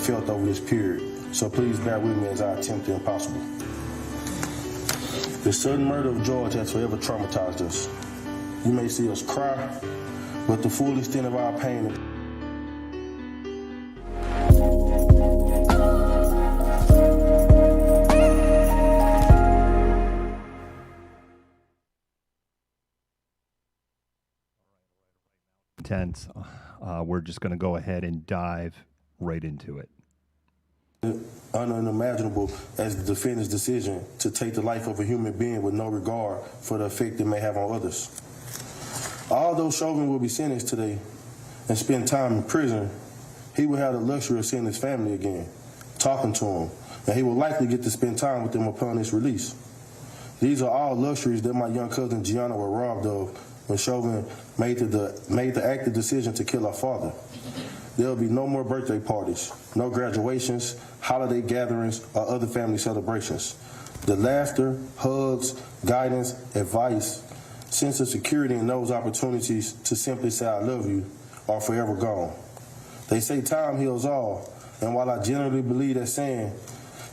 felt over this period, so please bear with me as I attempt the impossible. The sudden murder of George has forever traumatized us. You may see us cry, but the full extent of our pain intense. We're just going to go ahead and dive right into it. unimaginable as the defendant's decision to take the life of a human being with no regard for the effect it may have on others. Although Chauvin will be sentenced today and spend time in prison, he will have the luxury of seeing his family again, talking to them, and he will likely get to spend time with them upon his release. These are all luxuries that my young cousin Gianna was robbed of when Chauvin made the active decision to kill our father. There will be no more birthday parties, no graduations, holiday gatherings, or other family celebrations. The laughter, hugs, guidance, advice, sense of security, and those opportunities to simply say I love you are forever gone. They say time heals all, and while I generally believe that saying,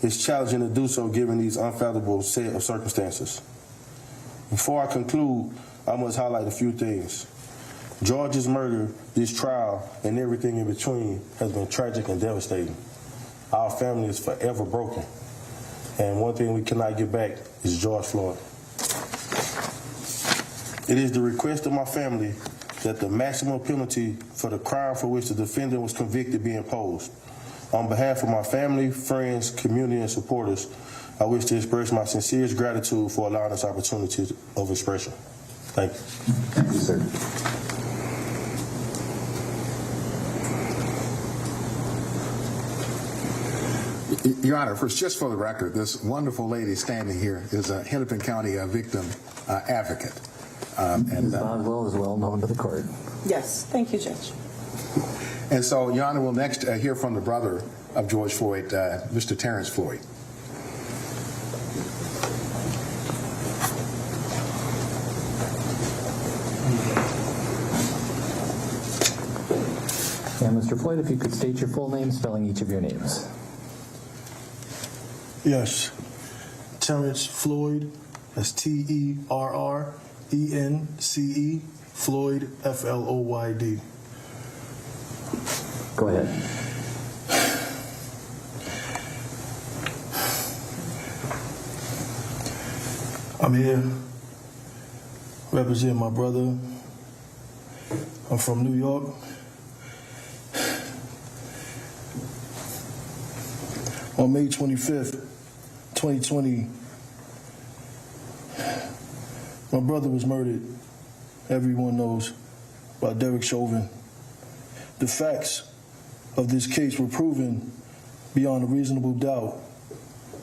it's challenging to do so given these unfathomable set of circumstances. Before I conclude, I must highlight a few things. George's murder, this trial, and everything in between has been tragic and devastating. Our family is forever broken. And one thing we cannot get back is George Floyd. It is the request of my family that the maximum penalty for the crime for which the defendant was convicted be imposed. On behalf of my family, friends, community, and supporters, I wish to express my sincerest gratitude for allowing us opportunity of expression. Thank you. Thank you, sir. Your Honor, first, just for the record, this wonderful lady standing here is a Hennepin County victim advocate. Ms. Boswell is well known to the court. Yes, thank you, Judge. And so, Your Honor, we'll next hear from the brother of George Floyd, Mr. Terrence Floyd. And Mr. Floyd, if you could state your full name, spelling each of your names. Yes. Terrence Floyd, that's Terrence, Floyd, Floyd. Go ahead. I'm here representing my brother. I'm from New York. On May 25th, 2020, my brother was murdered, everyone knows, by Derek Chauvin. The facts of this case were proven beyond a reasonable doubt,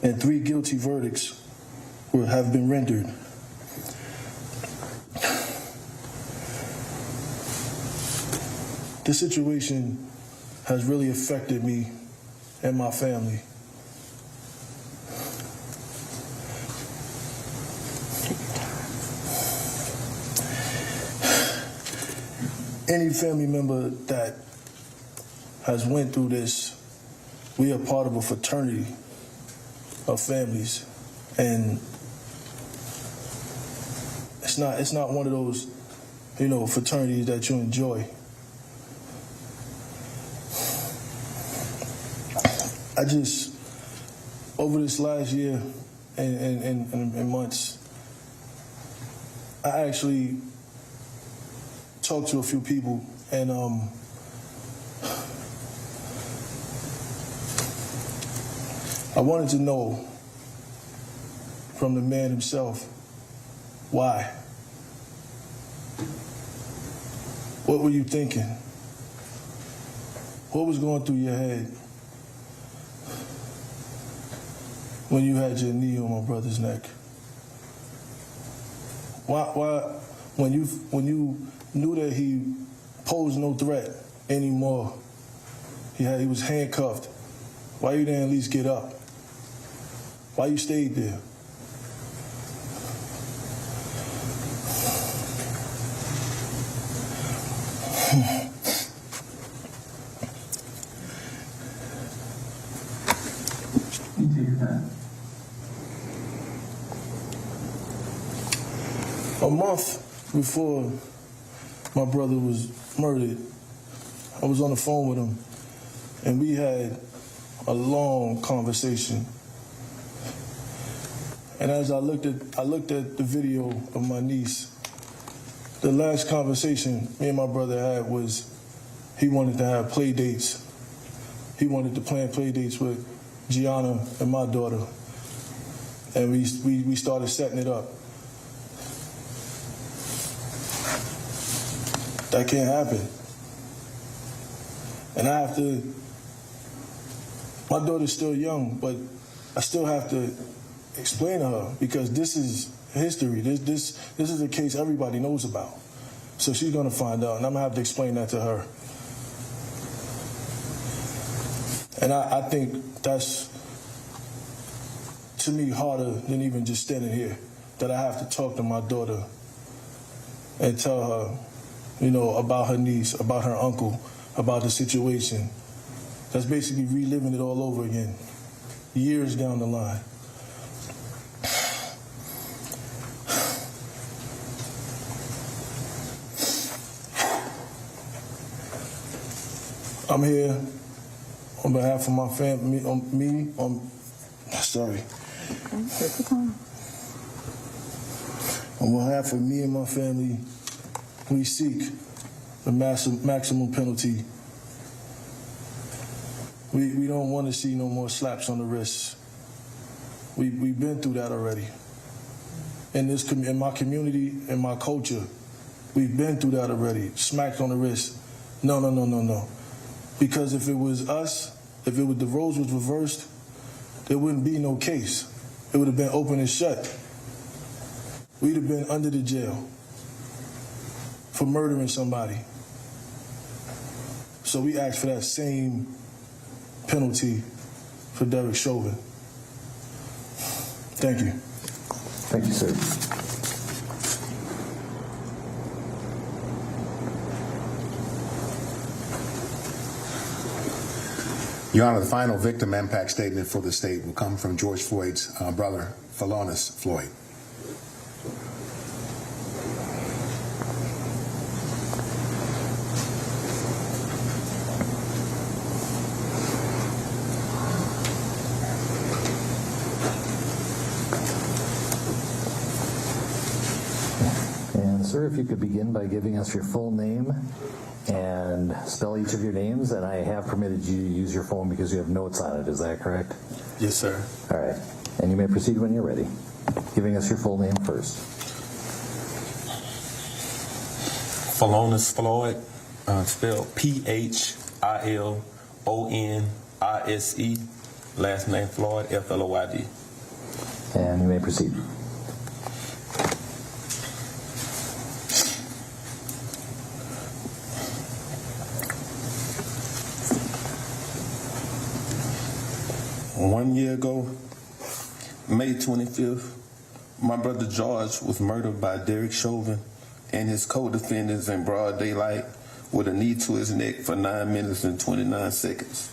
and 3 guilty verdicts have been rendered. This situation has really affected me and my family. Any family member that has went through this, we are part of a fraternity of families, and it's not one of those, fraternities that you enjoy. I just, over this last year and months, I actually talked to a few people, and I wanted to know from the man himself why. What were you thinking? What was going through your head when you had your knee on my brother's neck? Why when you knew that he posed no threat anymore, he was handcuffed, why you didn't at least get up? Why you stayed there? A month before my brother was murdered, I was on the phone with him, and we had a long conversation. And as I looked at the video of my niece, the last conversation me and my brother had was he wanted to have play dates. He wanted to plan play dates with Gianna and my daughter. And we started setting it up. That can't happen. And I have to, my daughter's still young, but I still have to explain to her because this is history. This is a case everybody knows about. So she's gonna find out, and I'm gonna have to explain that to her. And I think that's, to me, harder than even just standing here, that I have to talk to my daughter and tell her, about her niece, about her uncle, about the situation. That's basically reliving it all over again, years down the line. I'm here on behalf of my family, on behalf of me and my family, we seek the maximum penalty. We don't want to see no more slaps on the wrists. We've been through that already. In my community, in my culture, we've been through that already. Smacked on the wrist. No. Because if it was us, if the roles was reversed, there wouldn't be no case. It would have been open and shut. We'd have been under the jail for murdering somebody. So we asked for that same penalty for Derek Chauvin. Thank you. Thank you, sir. Your Honor, the final victim impact statement for the state will come from George Floyd's brother, Phalonis Floyd. And sir, if you could begin by giving us your full name and spell each of your names, and I have permitted you to use your phone because you have notes on it. Is that correct? Yes, sir. All right. And you may proceed when you're ready. Giving us your full name first. Phalonis Floyd, spelled Philonise. Last name Floyd, Floyd. And you may proceed. One year ago, May 25th, my brother George was murdered by Derek Chauvin and his co-defendants in broad daylight with a knee to his neck for 9 minutes and 29 seconds.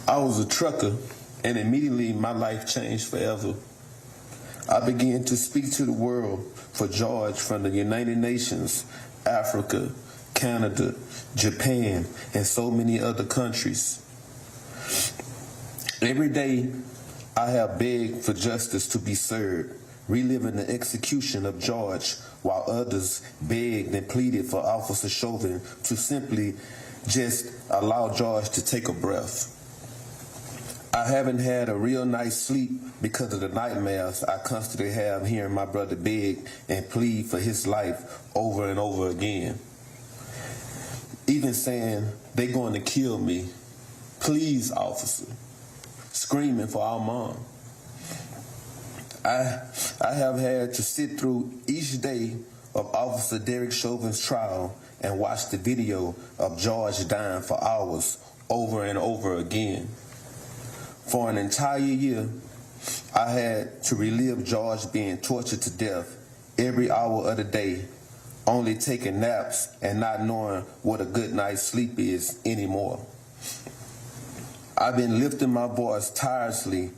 I was a trucker, and immediately my life changed forever. I began to speak to the world for George from the United Nations, Africa, Canada, Japan, and so many other countries. Every day, I have begged for justice to be served, reliving the execution of George, while others begged and pleaded for Officer Chauvin to simply just allow George to take a breath. I haven't had a real night's sleep because of the nightmares I constantly have hearing my brother beg and plead for his life over and over again. Even saying, "They going to kill me. Please, officer." Screaming for our mom. I have had to sit through each day of Officer Derek Chauvin's trial and watch the video of George dying for hours over and over again. For an entire year, I had to relive George being tortured to death every hour of the day, only taking naps and not knowing what a good night's sleep is anymore. I've been lifting my voice tirelessly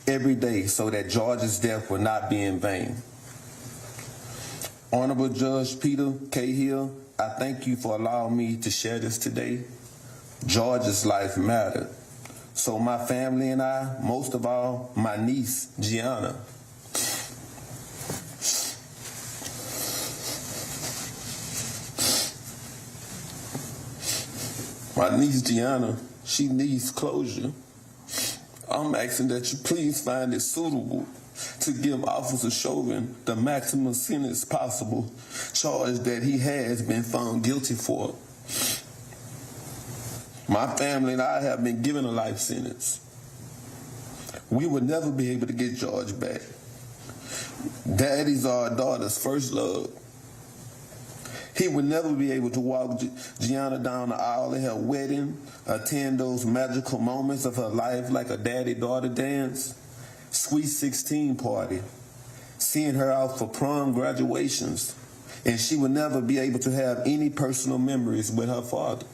every day so that George's death will not be in vain. Honorable Judge Peter K. Hill, I thank you for allowing me to share this today. George's life mattered. So my family and I, most of all, my niece, Gianna, she needs closure. I'm asking that you please find it suitable to give Officer Chauvin the maximum sentence possible, charge that he has been found guilty for. My family and I have been given a life sentence. We will never be able to get George back. Daddy's our daughter's first love. He would never be able to walk Gianna down the aisle at her wedding, attend those magical moments of her life like a daddy-daughter dance, sweet 16 party, seeing her out for prom graduations, and she would never be able to have any personal memories with her father.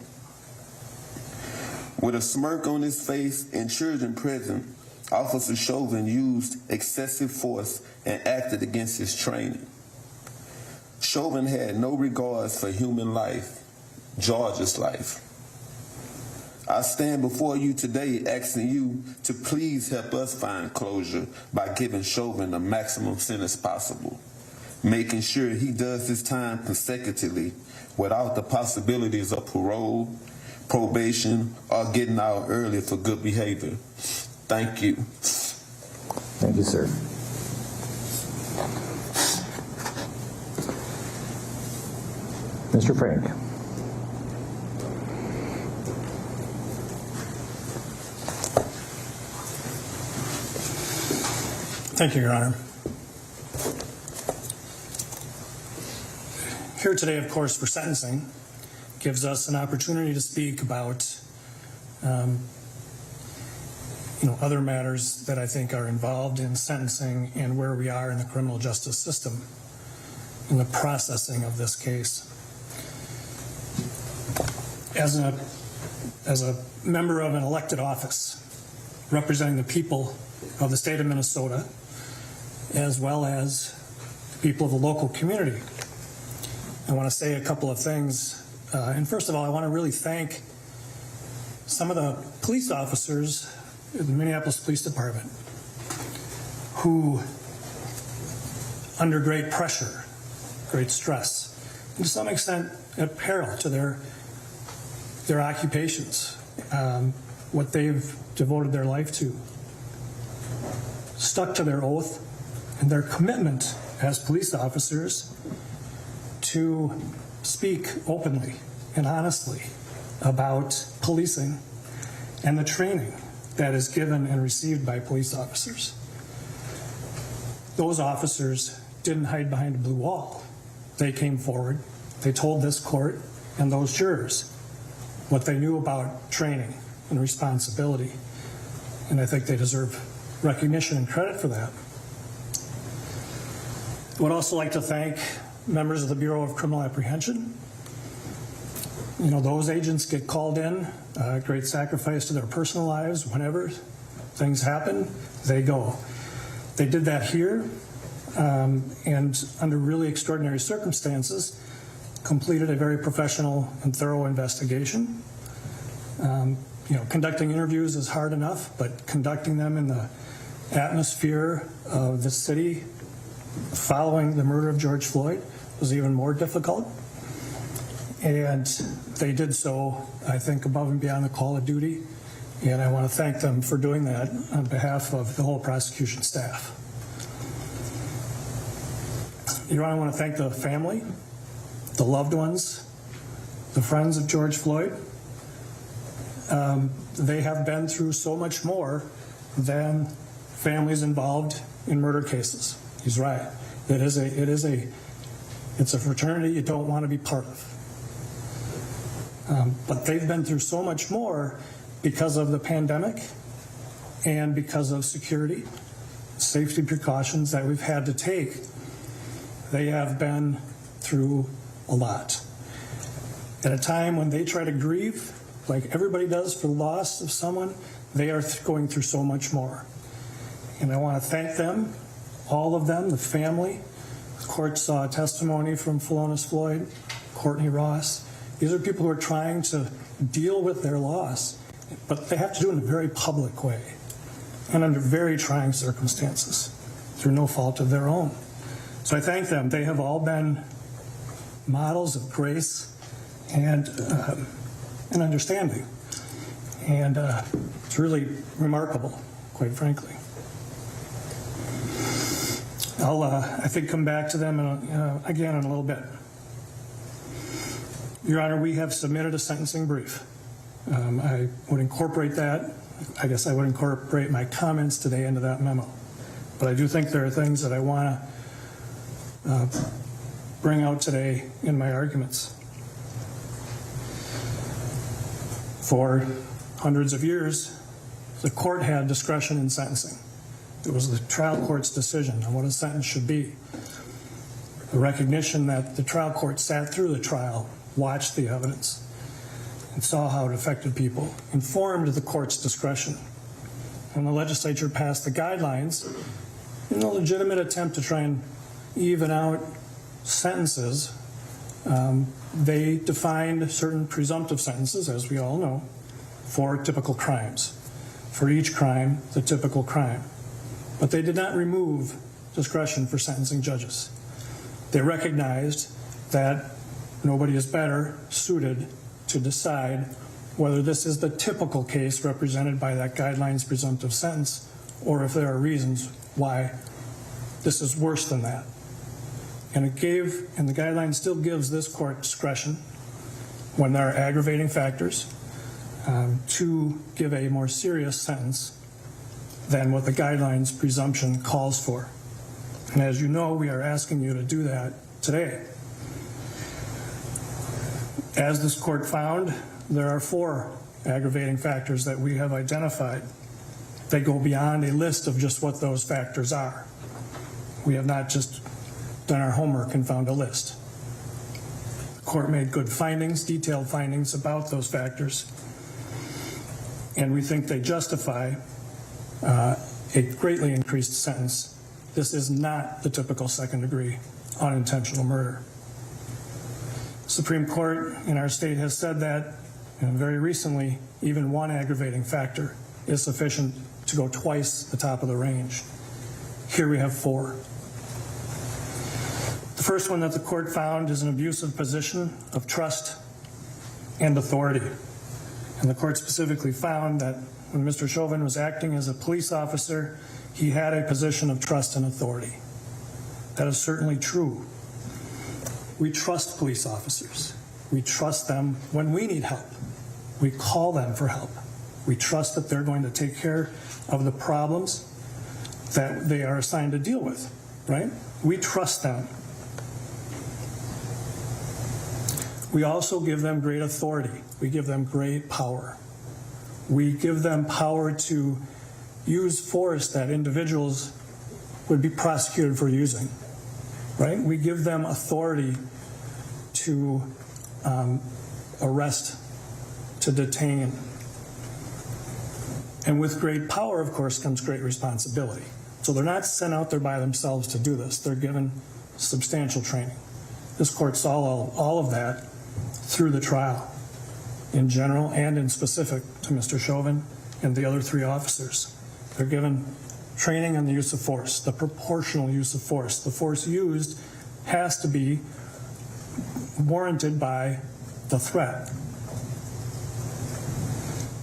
With a smirk on his face and children present, Officer Chauvin used excessive force and acted against his training. Chauvin had no regards for human life, George's life. I stand before you today asking you to please help us find closure by giving Chauvin the maximum sentence possible, making sure he does his time consecutively without the possibilities of parole, probation, or getting out early for good behavior. Thank you. Thank you, sir. Mr. Frank. Thank you, Your Honor. Here today, of course, for sentencing, gives us an opportunity to speak about other matters that I think are involved in sentencing and where we are in the criminal justice system in the processing of this case. As a member of an elected office representing the people of the state of Minnesota, as well as the people of the local community, I want to say a couple of things. And first of all, I want to really thank some of the police officers in the Minneapolis Police Department who, under great pressure, great stress, and to some extent at peril to their occupations, what they've devoted their life to, stuck to their oath and their commitment as police officers to speak openly and honestly about policing and the training that is given and received by police officers. Those officers didn't hide behind a blue wall. They came forward, they told this court and those jurors what they knew about training and responsibility, and I think they deserve recognition and credit for that. I would also like to thank members of the Bureau of Criminal Apprehension. Those agents get called in, great sacrifice to their personal lives. Whenever things happen, they go. They did that here, and under really extraordinary circumstances, completed a very professional and thorough investigation. Conducting interviews is hard enough, but conducting them in the atmosphere of the city following the murder of George Floyd was even more difficult. And they did so, I think, above and beyond the call of duty. And I want to thank them for doing that on behalf of the whole prosecution staff. Your Honor, I want to thank the family, the loved ones, the friends of George Floyd. They have been through so much more than families involved in murder cases. He's right. It's a fraternity you don't want to be part of. But they've been through so much more because of the pandemic and because of security, safety precautions that we've had to take. They have been through a lot. At a time when they try to grieve, like everybody does for the loss of someone, they are going through so much more. And I want to thank them, all of them, the family. The court saw testimony from Philonise Floyd, Courtney Ross. These are people who are trying to deal with their loss, but they have to do it in a very public way and under very trying circumstances through no fault of their own. So I thank them. They have all been models of grace and understanding. And it's really remarkable, quite frankly. I'll, I think, come back to them again in a little bit. Your Honor, we have submitted a sentencing brief. I would incorporate that. I guess I would incorporate my comments today into that memo. But I do think there are things that I want to bring out today in my arguments. For hundreds of years, the court had discretion in sentencing. It was the trial court's decision on what a sentence should be. The recognition that the trial court sat through the trial, watched the evidence, and saw how it affected people, informed the court's discretion. When the legislature passed the guidelines, in a legitimate attempt to try and even out sentences, they defined certain presumptive sentences, as we all know, for typical crimes. For each crime, the typical crime. But they did not remove discretion for sentencing judges. They recognized that nobody is better suited to decide whether this is the typical case represented by that guidelines presumptive sentence, or if there are reasons why this is worse than that. And it gave, and the guideline still gives this court discretion when there are aggravating factors to give a more serious sentence than what the guidelines presumption calls for. And as you know, we are asking you to do that today. As this court found, there are 4 aggravating factors that we have identified. They go beyond a list of just what those factors are. We have not just done our homework and found a list. The court made good findings, detailed findings about those factors, and we think they justify a greatly increased sentence. This is not the typical second-degree unintentional murder. Supreme Court in our state has said that, and very recently, even 1 aggravating factor is sufficient to go twice the top of the range. Here we have 4. The first one that the court found is an abusive position of trust and authority. And the court specifically found that when Mr. Chauvin was acting as a police officer, he had a position of trust and authority. That is certainly true. We trust police officers. We trust them when we need help. We call them for help. We trust that they're going to take care of the problems that they are assigned to deal with, right? We trust them. We also give them great authority. We give them great power. We give them power to use force that individuals would be prosecuted for using, right? We give them authority to arrest, to detain. And with great power, of course, comes great responsibility. So they're not sent out there by themselves to do this. They're given substantial training. This court saw all of that through the trial, in general and in specific to Mr. Chauvin and the other 3 officers. They're given training on the use of force, the proportional use of force. The force used has to be warranted by the threat.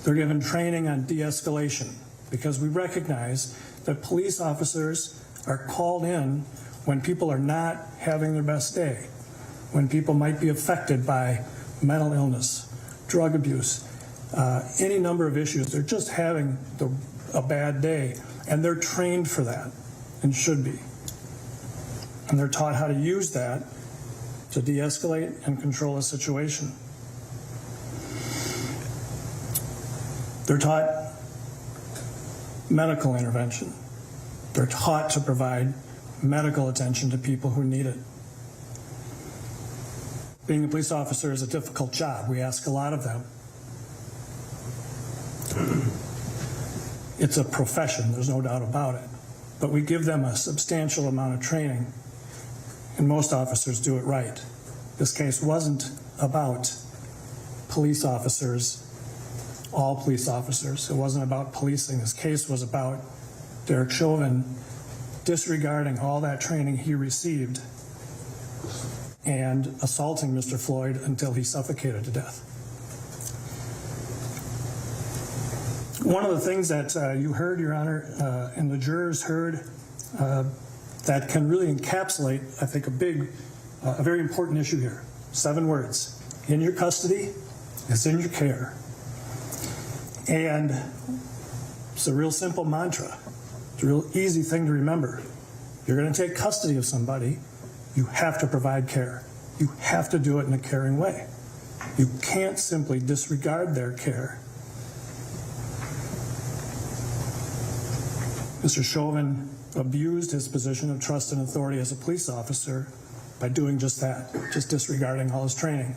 They're given training on de-escalation because we recognize that police officers are called in when people are not having their best day, when people might be affected by mental illness, drug abuse, any number of issues. They're just having a bad day, and they're trained for that and should be. And they're taught how to use that to de-escalate and control a situation. They're taught medical intervention. They're taught to provide medical attention to people who need it. Being a police officer is a difficult job. We ask a lot of them. It's a profession, there's no doubt about it. but we give them a substantial amount of training, and most officers do it right. This case wasn't about police officers, all police officers. It wasn't about policing. This case was about Derek Chauvin disregarding all that training he received and assaulting Mr. Floyd until he suffocated to death. One of the things that you heard, Your Honor, and the jurors heard that can really encapsulate, I think, a very important issue here. 7 words: in your custody, it's in your care. And it's a real simple mantra. It's a real easy thing to remember. If you're going to take custody of somebody, you have to provide care. You have to do it in a caring way. You can't simply disregard their care. Mr. Chauvin abused his position of trust and authority as a police officer by doing just that, just disregarding all his training.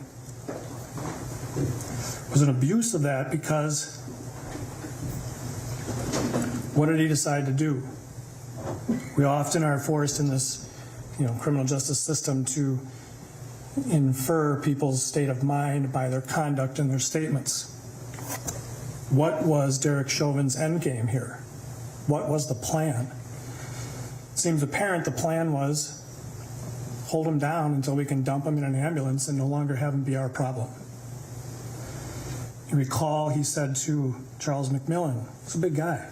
It was an abuse of that because what did he decide to do? We often are forced in this, criminal justice system to infer people's state of mind by their conduct and their statements. What was Derek Chauvin's end game here? What was the plan? It seems apparent the plan was hold him down until we can dump him in an ambulance and no longer have him be our problem. You recall he said to Charles McMillan, "He's a big guy,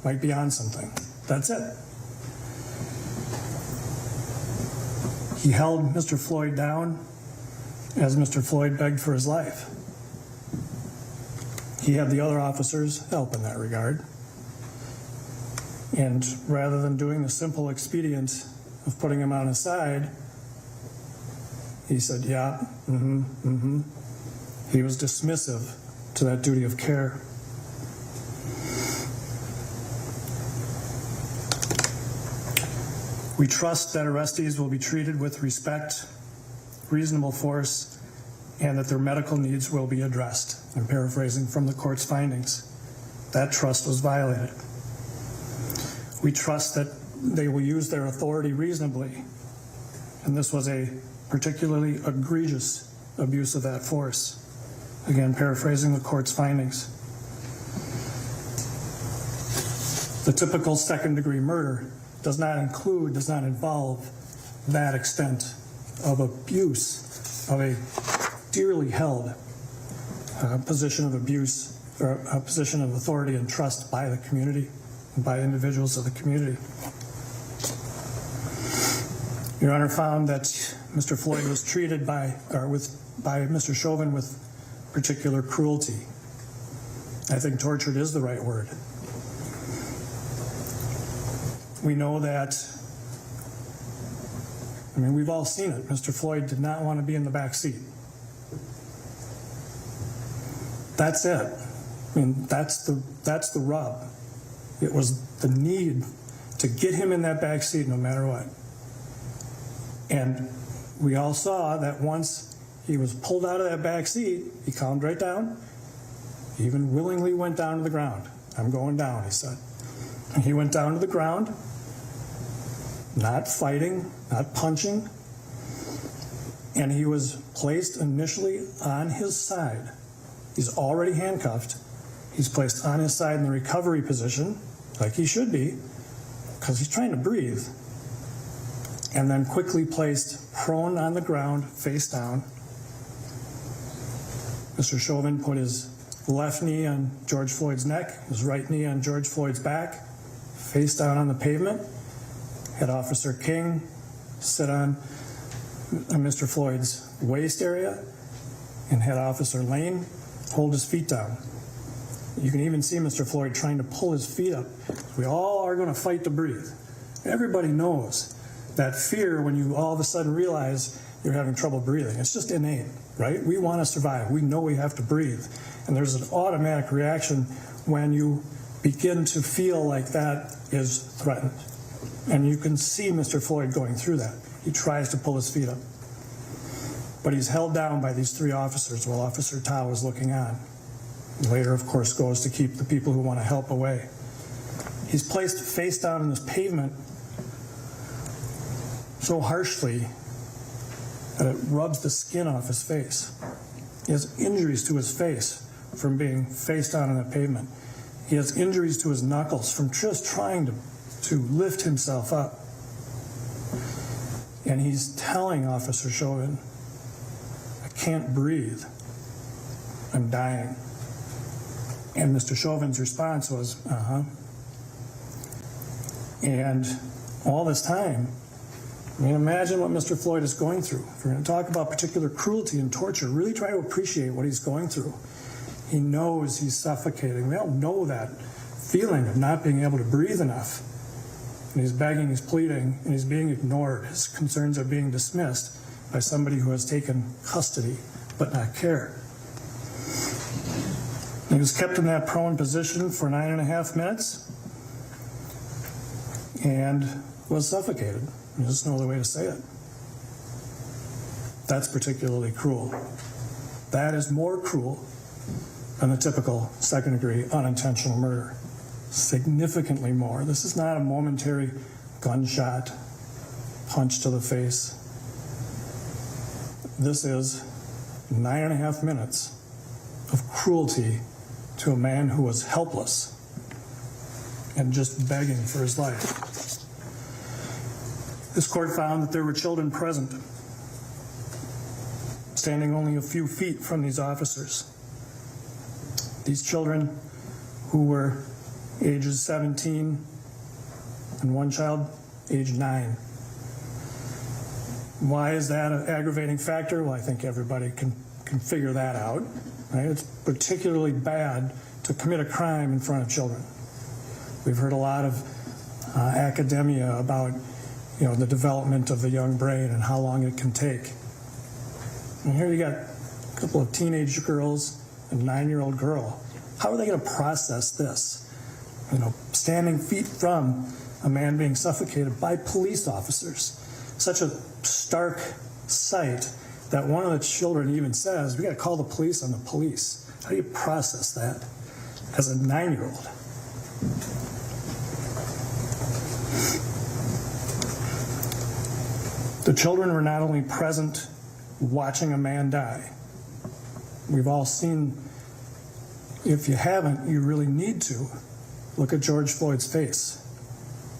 might be on something." That's it. He held Mr. Floyd down as Mr. Floyd begged for his life. He had the other officers help in that regard. And rather than doing the simple expedient of putting him on his side, he said, yeah, He was dismissive to that duty of care. We trust that arrestees will be treated with respect, reasonable force, and that their medical needs will be addressed. I'm paraphrasing from the court's findings. That trust was violated. We trust that they will use their authority reasonably, and this was a particularly egregious abuse of that force. Again, paraphrasing the court's findings. The typical second-degree murder does not involve that extent of abuse of a dearly held position of abuse or a position of authority and trust by the community and by individuals of the community. Your Honor found that Mr. Floyd was treated by Mr. Chauvin with particular cruelty. I think tortured is the right word. We know that, we've all seen it. Mr. Floyd did not want to be in the back seat. That's it. That's the rub. It was the need to get him in that back seat no matter what. And we all saw that once he was pulled out of that back seat, he calmed right down. He even willingly went down to the ground. I'm going down, he said. And he went down to the ground, not fighting, not punching, and he was placed initially on his side. He's already handcuffed. He's placed on his side in the recovery position, like he should be, because he's trying to breathe, and then quickly placed prone on the ground, face down. Mr. Chauvin put his left knee on George Floyd's neck, his right knee on George Floyd's back, face down on the pavement, had Officer King sit on Mr. Floyd's waist area, and had Officer Lane hold his feet down. You can even see Mr. Floyd trying to pull his feet up. We all are going to fight to breathe. Everybody knows that fear when you all of a sudden realize you're having trouble breathing. It's just innate, right? We want to survive. We know we have to breathe. And there's an automatic reaction when you begin to feel like that is threatened. And you can see Mr. Floyd going through that. He tries to pull his feet up. But he's held down by these 3 officers while Officer Tao is looking on. Later, of course, goes to keep the people who want to help away. He's placed face down in this pavement so harshly that it rubs the skin off his face. He has injuries to his face from being face down on that pavement. He has injuries to his knuckles from just trying to lift himself up. And he's telling Officer Chauvin, "I can't breathe. I'm dying." And Mr. Chauvin's response was, "Uh-huh." And all this time, I mean, imagine what Mr. Floyd is going through. If we're going to talk about particular cruelty and torture, really try to appreciate what he's going through. He knows he's suffocating. We all know that feeling of not being able to breathe enough. And he's begging, he's pleading, and he's being ignored. His concerns are being dismissed by somebody who has taken custody but not care. He was kept in that prone position for 9.5 minutes and was suffocated. There's no other way to say it. That's particularly cruel. That is more cruel than the typical second-degree unintentional murder. Significantly more. This is not a momentary gunshot, punch to the face. This is 9.5 minutes of cruelty to a man who was helpless and just begging for his life. This court found that there were children present, standing only a few feet from these officers. These children, who were ages 17 and one child age 9. Why is that an aggravating factor? Well, I think everybody can figure that out. Right? It's particularly bad to commit a crime in front of children. We've heard a lot of academia about the development of the young brain and how long it can take. And here you got a couple of teenage girls and a 9-year-old girl. How are they going to process this? Standing feet from a man being suffocated by police officers. Such a stark sight that one of the children even says, "We got to call the police on the police." How do you process that as a 9-year-old? The children were not only present watching a man die. We've all seen, if you haven't, you really need to. Look at George Floyd's face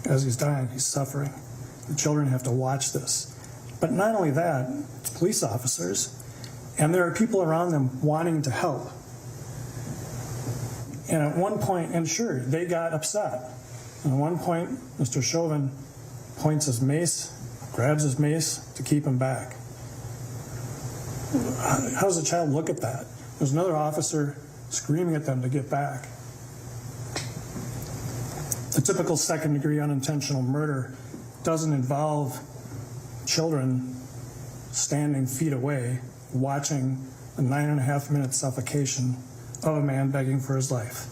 as he's dying, he's suffering. The children have to watch this. But not only that, it's police officers, and there are people around them wanting to help. And at one point, and sure, they got upset. And at one point, Mr. Chauvin points his mace, grabs his mace to keep him back. How does a child look at that? There's another officer screaming at them to get back. The typical second-degree unintentional murder doesn't involve children standing feet away watching a 9.5 minute suffocation of a man begging for his life.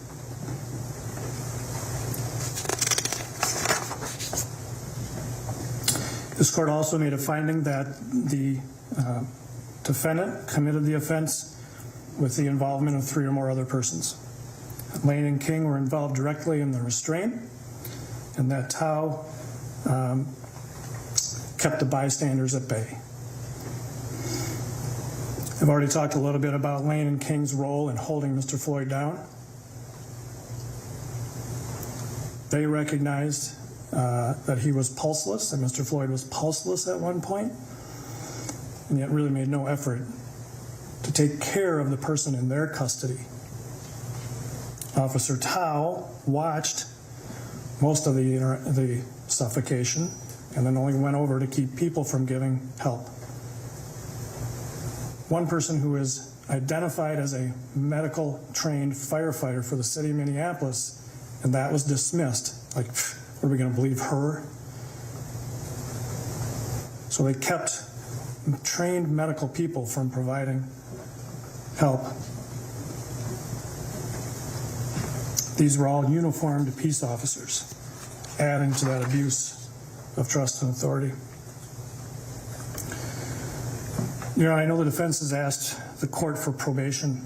This court also made a finding that the defendant committed the offense with the involvement of 3 or more other persons. Lane and King were involved directly in the restraint, and that Tao kept the bystanders at bay. I've already talked a little bit about Lane and King's role in holding Mr. Floyd down. They recognized that he was pulseless, that Mr. Floyd was pulseless at one point, and yet really made no effort to take care of the person in their custody. Officer Tao watched most of the suffocation and then only went over to keep people from giving help. One person who is identified as a medical trained firefighter for the city of Minneapolis, and that was dismissed. Like, are we going to believe her? So they kept trained medical people from providing help. These were all uniformed peace officers, adding to that abuse of trust and authority. I know the defense has asked the court for probation.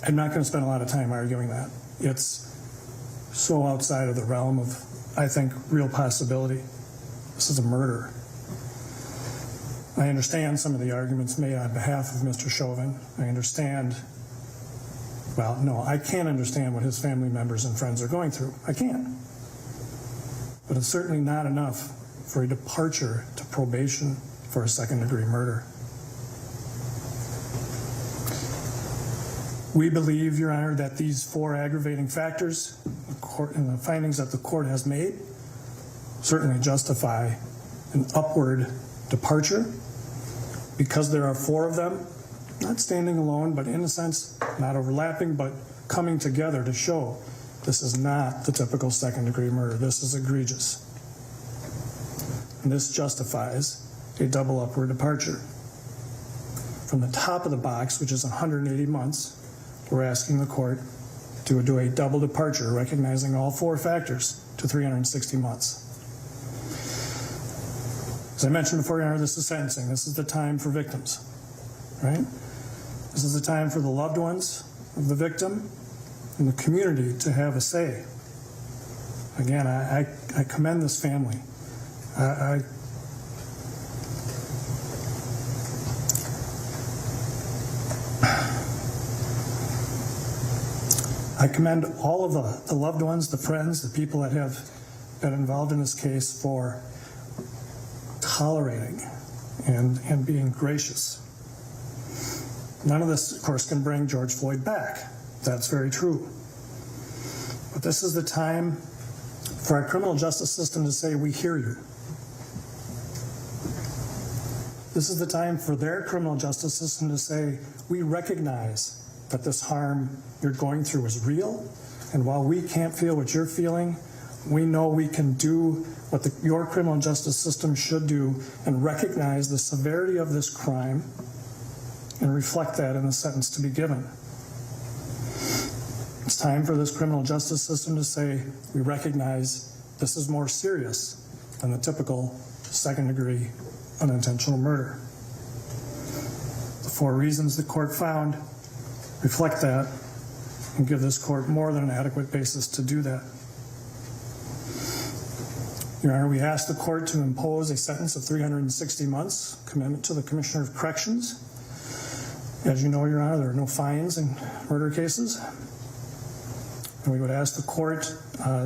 I'm not going to spend a lot of time arguing that. It's so outside of the realm of, I think, real possibility. This is a murder. I understand some of the arguments made on behalf of Mr. Chauvin. I understand, well, no, I can't understand what his family members and friends are going through. I can't. But it's certainly not enough for a departure to probation for a second-degree murder. We believe, Your Honor, that these 4 aggravating factors and the findings that the court has made certainly justify an upward departure. Because there are 4 of them, not standing alone, but in a sense, not overlapping, but coming together to show this is not the typical second-degree murder. This is egregious. And this justifies a double upward departure. From the top of the box, which is 180 months, we're asking the court to do a double departure, recognizing all 4 factors, to 360 months. As I mentioned before, Your Honor, this is sentencing. This is the time for victims, right? This is the time for the loved ones of the victim and the community to have a say. Again, I commend this family. I commend all of the loved ones, the friends, the people that have been involved in this case for tolerating and being gracious. None of this, of course, can bring George Floyd back. That's very true. But this is the time for our criminal justice system to say, we hear you. This is the time for their criminal justice system to say, we recognize that this harm you're going through is real, and while we can't feel what you're feeling, we know we can do what your criminal justice system should do and recognize the severity of this crime and reflect that in the sentence to be given. It's time for this criminal justice system to say, we recognize this is more serious than the typical second-degree unintentional murder. The 4 reasons the court found reflect that and give this court more than an adequate basis to do that. Your Honor, we ask the court to impose a sentence of 360 months, commitment to the Commissioner of Corrections. As you know, Your Honor, there are no fines in murder cases. And we would ask the court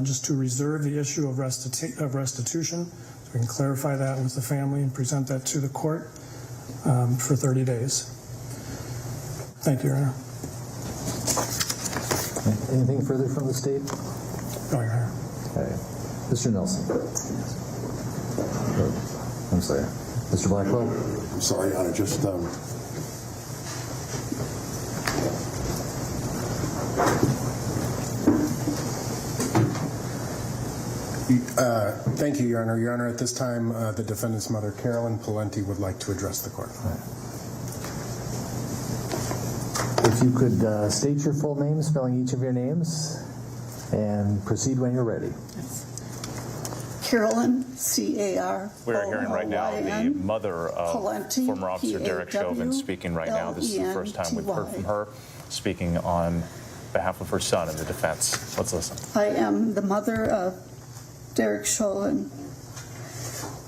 just to reserve the issue of restitution, so we can clarify that with the family and present that to the court for 30 days. Thank you, Your Honor. Anything further from the state? No, Your Honor. Okay. Mr. Nelson. I'm sorry. Mr. Blackwell? I'm sorry, Your Honor, just thank you, Your Honor. Your Honor, at this time, the defendant's mother, Carolyn Palenti, would like to address the court. If you could state your full name, spelling each of your names, and proceed when you're ready. Carolyn, C-A-R. We're hearing right now the mother of Palenti, former Officer Derek Chauvin speaking right now. This is the first time we've heard from her speaking on behalf of her son in the defense. Let's listen. I am the mother of Derek Chauvin.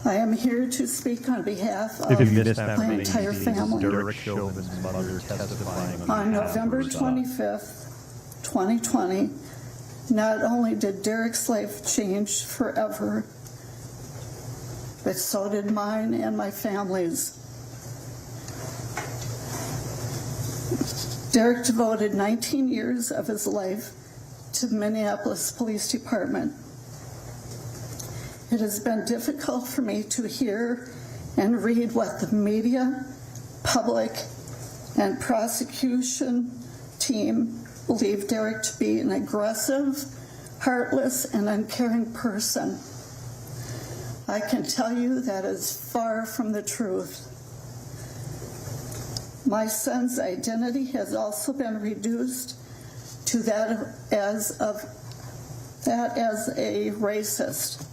I am here to speak on behalf of my entire family. Derek Chauvin's mother testifying On November 25th, 2020, not only did Derek's life change forever, but so did mine and my family's. Derek devoted 19 years of his life to the Minneapolis Police Department. It has been difficult for me to hear and read what the media, public, and prosecution team believe Derek to be an aggressive, heartless, and uncaring person. I can tell you that is far from the truth. My son's identity has also been reduced to that as a racist.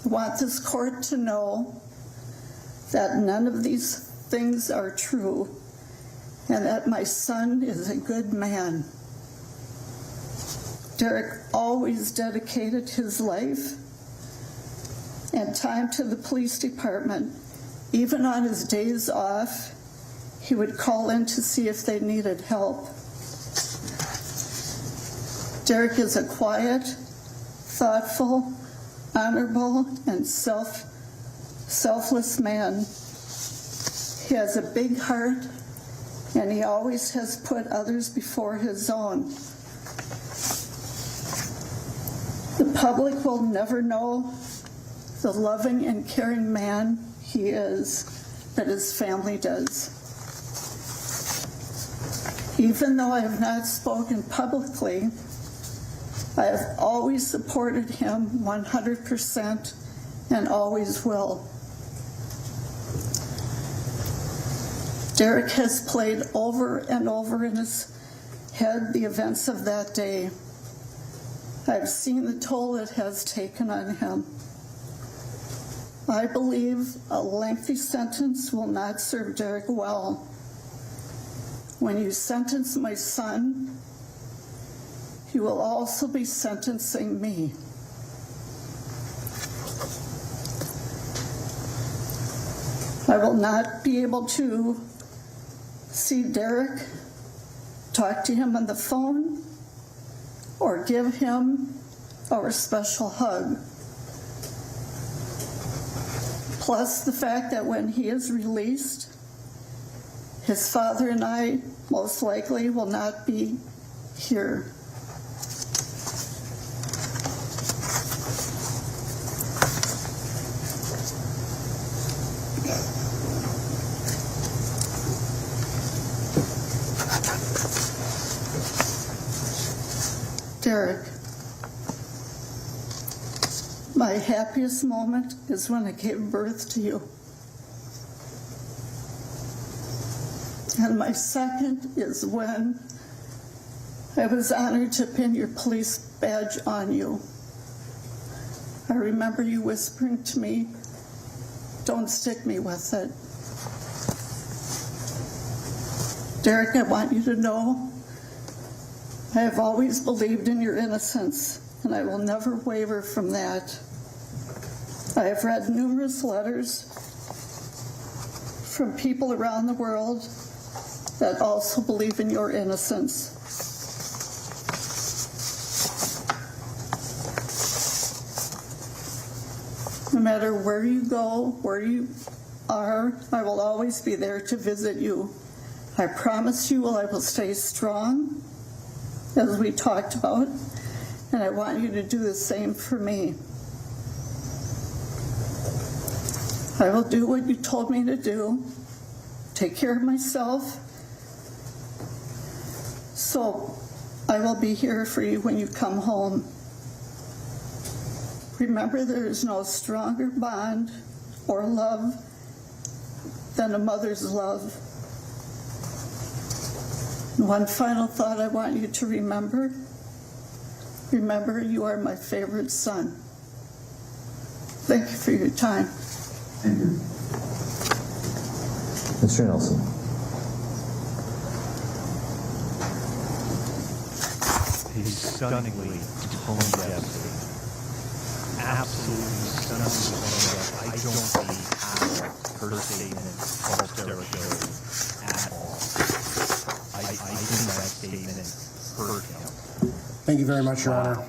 I want this court to know that none of these things are true and that my son is a good man. Derek always dedicated his life and time to the police department. Even on his days off, he would call in to see if they needed help. Derek is a quiet, thoughtful, honorable, and selfless man. He has a big heart, and he always has put others before his own. The public will never know the loving and caring man he is, but his family does. Even though I have not spoken publicly, I have always supported him 100% and always will. Derek has played over and over in his head the events of that day. I've seen the toll it has taken on him. I believe a lengthy sentence will not serve Derek well. When you sentence my son, you will also be sentencing me. I will not be able to see Derek, talk to him on the phone, or give him our special hug. Plus the fact that when he is released, his father and I most likely will not be here. Derek, my happiest moment is when I gave birth to you. And my second is when I was honored to pin your police badge on you. I remember you whispering to me, "Don't stick me with it." Derek, I want you to know I have always believed in your innocence, and I will never waver from that. I have read numerous letters from people around the world that also believe in your innocence. No matter where you go, where you are, I will always be there to visit you. I promise you I will stay strong, as we talked about, and I want you to do the same for me. I will do what you told me to do, take care of myself, so I will be here for you when you come home. Remember, there is no stronger bond or love than a mother's love. And one final thought I want you to remember. Remember, you are my favorite son. Thank you for your time. Thank you. Mr. Nelson. He's stunningly tone deaf. Absolutely stunningly tone deaf. I don't see how her statement falls derogatory at all. I think that statement hurt him. Thank you very much, Your Honor.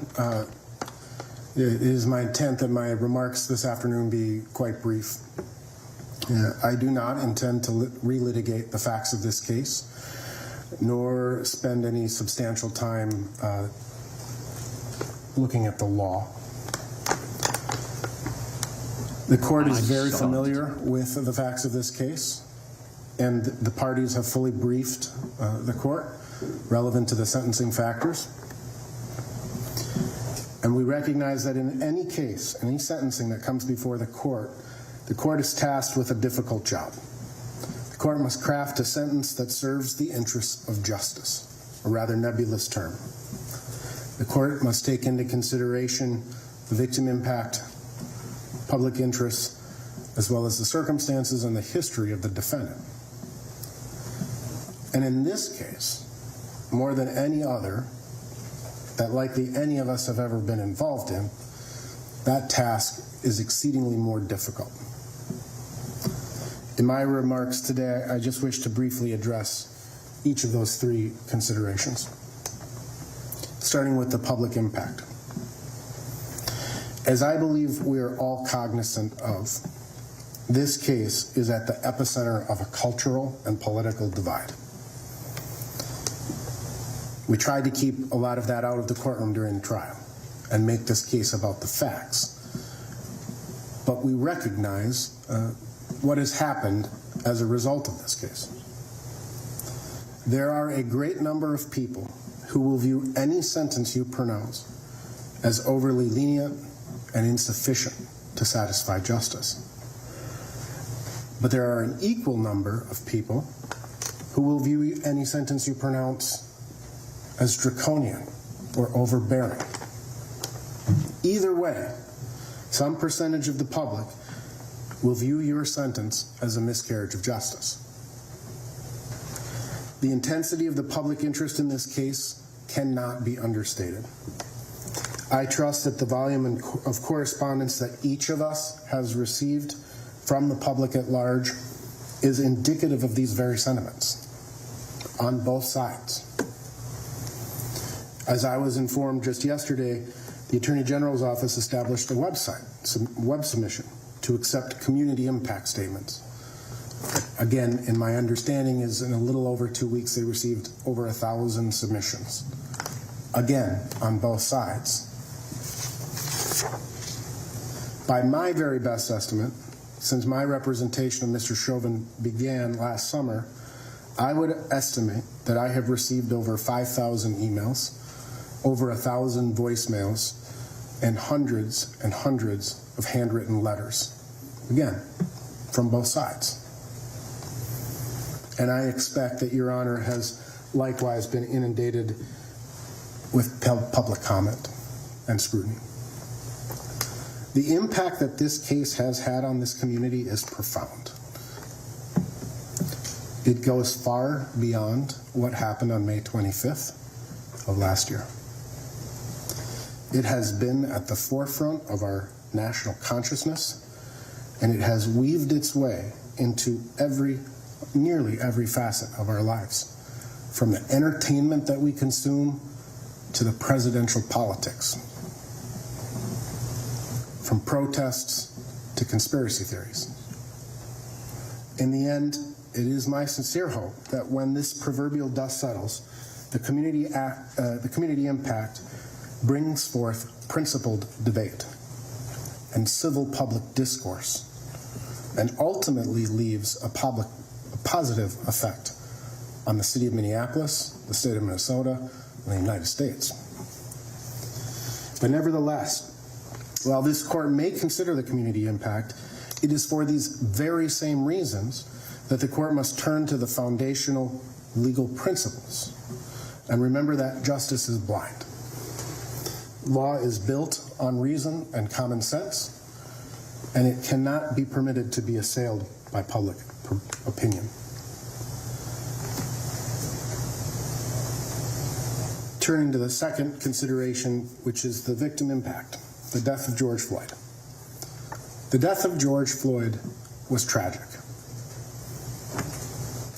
It is my intent that my remarks this afternoon be quite brief. I do not intend to relitigate the facts of this case, nor spend any substantial time looking at the law. The court is very familiar with the facts of this case, and the parties have fully briefed the court relevant to the sentencing factors. And we recognize that in any case, any sentencing that comes before the court is tasked with a difficult job. The court must craft a sentence that serves the interests of justice, a rather nebulous term. The court must take into consideration the victim impact, public interests, as well as the circumstances and the history of the defendant. And in this case, more than any other, that likely any of us have ever been involved in, that task is exceedingly more difficult. In my remarks today, I just wish to briefly address each of those three considerations, starting with the public impact. As I believe we are all cognizant of, this case is at the epicenter of a cultural and political divide. We tried to keep a lot of that out of the courtroom during the trial and make this case about the facts. But we recognize what has happened as a result of this case. There are a great number of people who will view any sentence you pronounce as overly lenient and insufficient to satisfy justice. But there are an equal number of people who will view any sentence you pronounce as draconian or overbearing. Either way, some percentage of the public will view your sentence as a miscarriage of justice. The intensity of the public interest in this case cannot be understated. I trust that the volume of correspondence that each of us has received from the public at large is indicative of these very sentiments on both sides. As I was informed just yesterday, the Attorney General's office established a website, web submission, to accept community impact statements. Again, in my understanding is in a little over 2 weeks, they received over 1,000 submissions. Again, on both sides. By my very best estimate, since my representation of Mr. Chauvin began last summer, I would estimate that I have received over 5,000 emails, over 1,000 voicemails, and hundreds of handwritten letters. Again, from both sides. And I expect that Your Honor has likewise been inundated with public comment and scrutiny. The impact that this case has had on this community is profound. It goes far beyond what happened on May 25th of last year. It has been at the forefront of our national consciousness, and it has weaved its way into nearly every facet of our lives, from the entertainment that we consume to the presidential politics, from protests to conspiracy theories. In the end, it is my sincere hope that when this proverbial dust settles, the community impact brings forth principled debate and civil public discourse, and ultimately leaves a positive effect on the city of Minneapolis, the state of Minnesota, and the United States. But nevertheless, while this court may consider the community impact, it is for these very same reasons that the court must turn to the foundational legal principles and remember that justice is blind. Law is built on reason and common sense, and it cannot be permitted to be assailed by public opinion. Turning to the second consideration, which is the victim impact, the death of George Floyd. The death of George Floyd was tragic.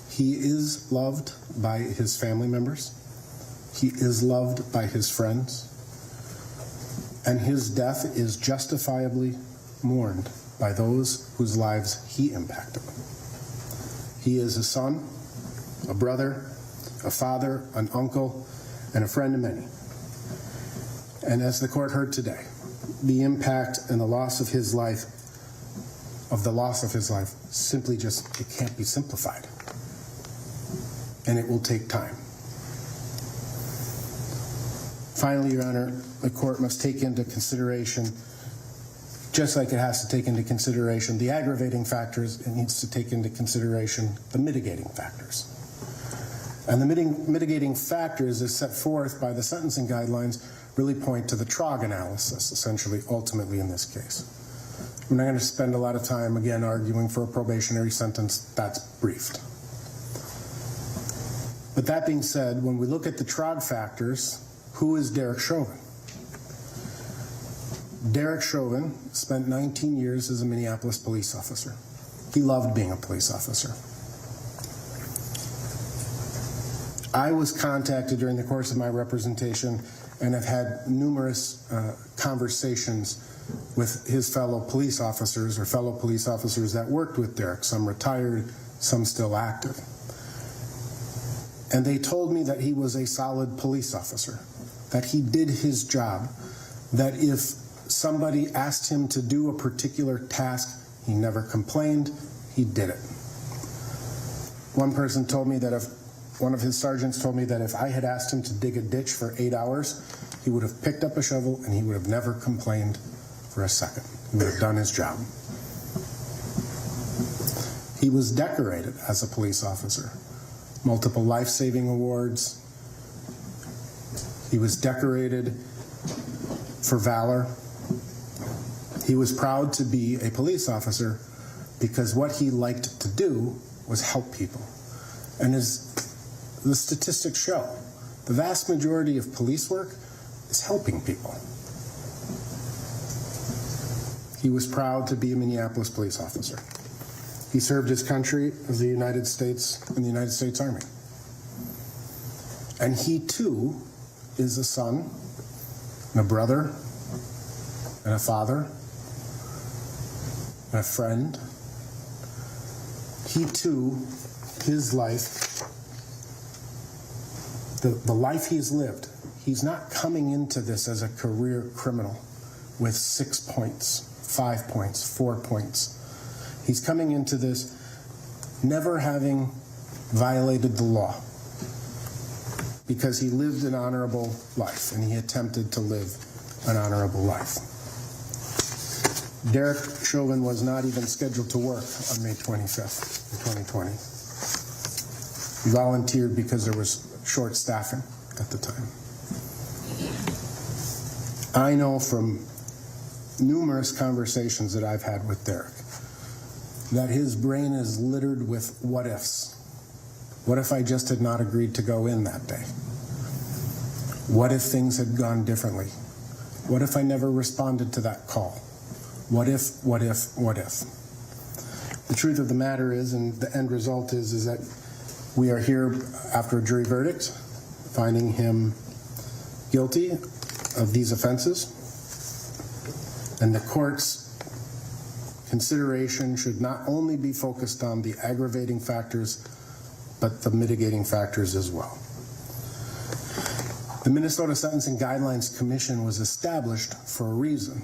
He is loved by his family members. He is loved by his friends. And his death is justifiably mourned by those whose lives he impacted. He is a son, a brother, a father, an uncle, and a friend to many. And as the court heard today, the impact and the loss of his life, simply just, it can't be simplified. And it will take time. Finally, Your Honor, the court must take into consideration, just like it has to take into consideration the aggravating factors, it needs to take into consideration the mitigating factors. And the mitigating factors as set forth by the sentencing guidelines really point to the TROG analysis, essentially, ultimately in this case. I'm not going to spend a lot of time, again, arguing for a probationary sentence. That's briefed. But that being said, when we look at the TROG factors, Who is Derek Chauvin? Derek Chauvin spent 19 years as a Minneapolis police officer. He loved being a police officer. I was contacted during the course of my representation and have had numerous conversations with his fellow police officers or fellow police officers that worked with Derek, some retired, some still active. And they told me that he was a solid police officer, that he did his job, that if somebody asked him to do a particular task, he never complained, he did it. One person told me that one of his sergeants told me that if I had asked him to dig a ditch for 8 hours, he would have picked up a shovel and he would have never complained for a second. He would have done his job. He was decorated as a police officer, multiple life-saving awards. He was decorated for valor. He was proud to be a police officer because what he liked to do was help people. And as the statistics show, the vast majority of police work is helping people. He was proud to be a Minneapolis police officer. He served his country as the United States in the United States Army. And he too is a son, and a brother, and a father, and a friend. He too, his life, the life he's lived, he's not coming into this as a career criminal with 6 points, 5 points, 4 points. He's coming into this never having violated the law because he lived an honorable life and he attempted to live an honorable life. Derek Chauvin was not even scheduled to work on May 25th, 2020. He volunteered because there was short staffing at the time. I know from numerous conversations that I've had with Derek that his brain is littered with what ifs. What if I just had not agreed to go in that day? What if things had gone differently? What if I never responded to that call? What if, what if, what if? The truth of the matter is, and the end result is that we are here after a jury verdict, finding him guilty of these offenses. And the court's consideration should not only be focused on the aggravating factors, but the mitigating factors as well. The Minnesota Sentencing Guidelines Commission was established for a reason.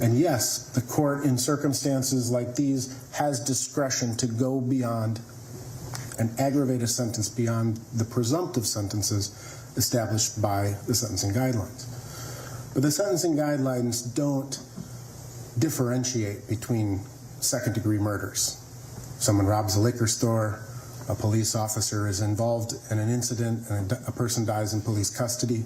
And yes, the court in circumstances like these has discretion to go beyond and aggravate a sentence beyond the presumptive sentences established by the sentencing guidelines. But the sentencing guidelines don't differentiate between second-degree murders. Someone robs a liquor store, a police officer is involved in an incident, and a person dies in police custody.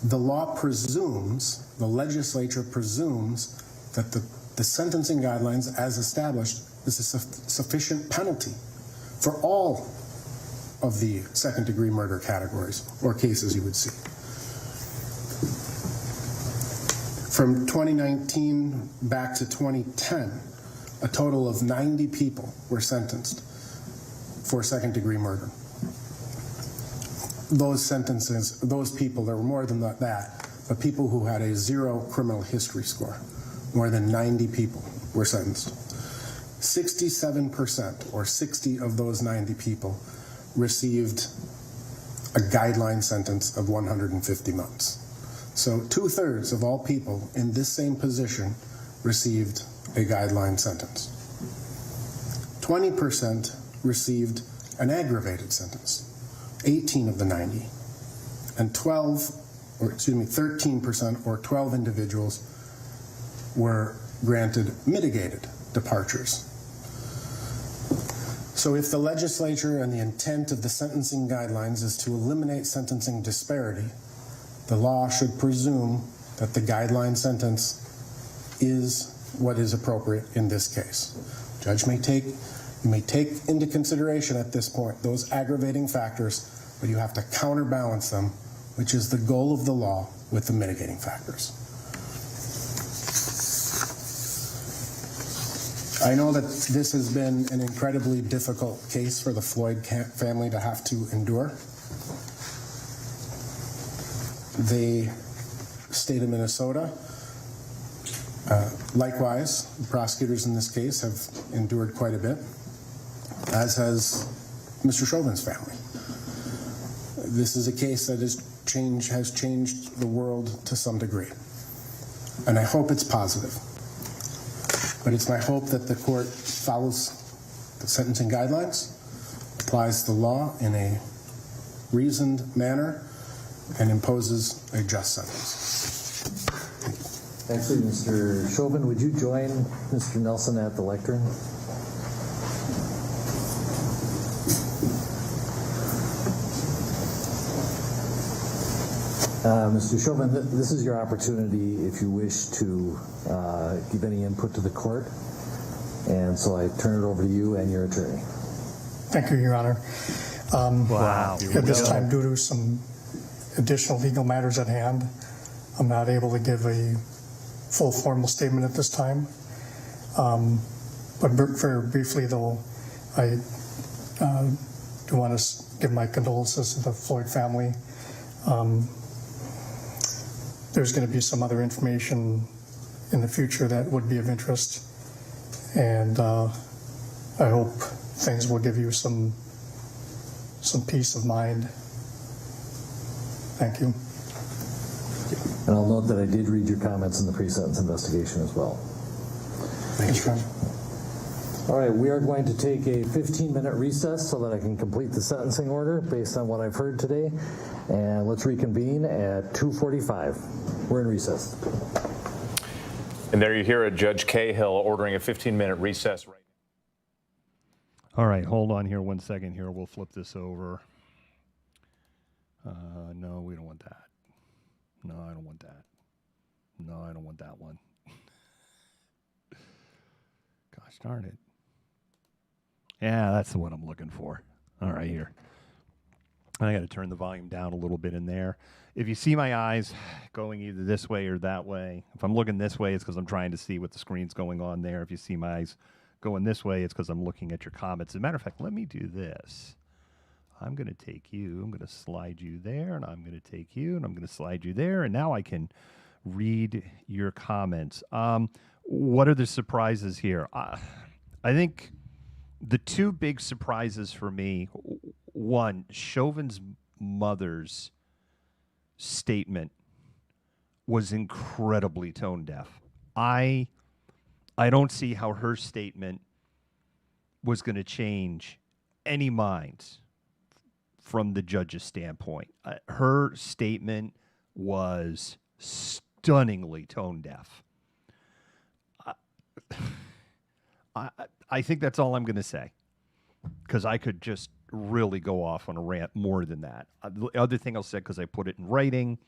The law presumes, the legislature presumes, that the sentencing guidelines as established is a sufficient penalty for all of the second-degree murder categories or cases you would see. From 2019 back to 2010, a total of 90 people were sentenced for second-degree murder. Those sentences, those people, there were more than that, but people who had a 0 criminal history score, more than 90 people were sentenced. 67%, or 60 of those 90 people, received a guideline sentence of 150 months. So 2/3 of all people in this same position received a guideline sentence. 20% received an aggravated sentence, 18 of the 90, and 13% or 12 individuals were granted mitigated departures. So if the legislature and the intent of the sentencing guidelines is to eliminate sentencing disparity, the law should presume that the guideline sentence is what is appropriate in this case. Judge may take You may take into consideration at this point those aggravating factors, but you have to counterbalance them, which is the goal of the law, with the mitigating factors. I know that this has been an incredibly difficult case for the Floyd family to have to endure. The state of Minnesota, likewise, the prosecutors in this case have endured quite a bit, as has Mr. Chauvin's family. This is a case that has changed the world to some degree, and I hope it's positive. But it's my hope that the court follows the sentencing guidelines, applies the law in a reasoned manner, and imposes a just sentence. Thank you, Mr. Chauvin. Would you join Mr. Nelson at the lectern? Mr. Chauvin, this is your opportunity if you wish to give any input to the court. And so I turn it over to you and your attorney. Thank you, Your Honor. Wow. At this time, due to some additional legal matters at hand, I'm not able to give a full formal statement at this time. But very briefly, though, I do want to give my condolences to the Floyd family. There's going to be some other information in the future that would be of interest, and I hope things will give you some peace of mind. Thank you. And I'll note that I did read your comments in the pre-sentence investigation as well. Thanks, John. All right, we are going to take a 15-minute recess so that I can complete the sentencing order based on what I've heard today. And let's reconvene at 2:45. We're in recess. And there you hear it, Judge Cahill ordering a 15-minute recess right now. All right, hold on here 1 second here. We'll flip this over. No, we don't want that. No, I don't want that. No, I don't want that one. Gosh darn it. Yeah, that's the one I'm looking for. All right, here. I got to turn the volume down a little bit in there. If you see my eyes going either this way or that way, if I'm looking this way, it's because I'm trying to see what the screen's going on there. If you see my eyes going this way, it's because I'm looking at your comments. As a matter of fact, let me do this. I'm going to take you, I'm going to slide you there, and I'm going to take you, and I'm going to slide you there, and now I can read your comments. What are the surprises here? I think the two big surprises for me, one, Chauvin's mother's statement was incredibly tone deaf. I don't see how her statement was going to change any minds from the judge's standpoint. Her statement was stunningly tone deaf. I think that's all I'm going to say, because I could just really go off on a rant more than that. The other thing I'll say, because I put it in writing,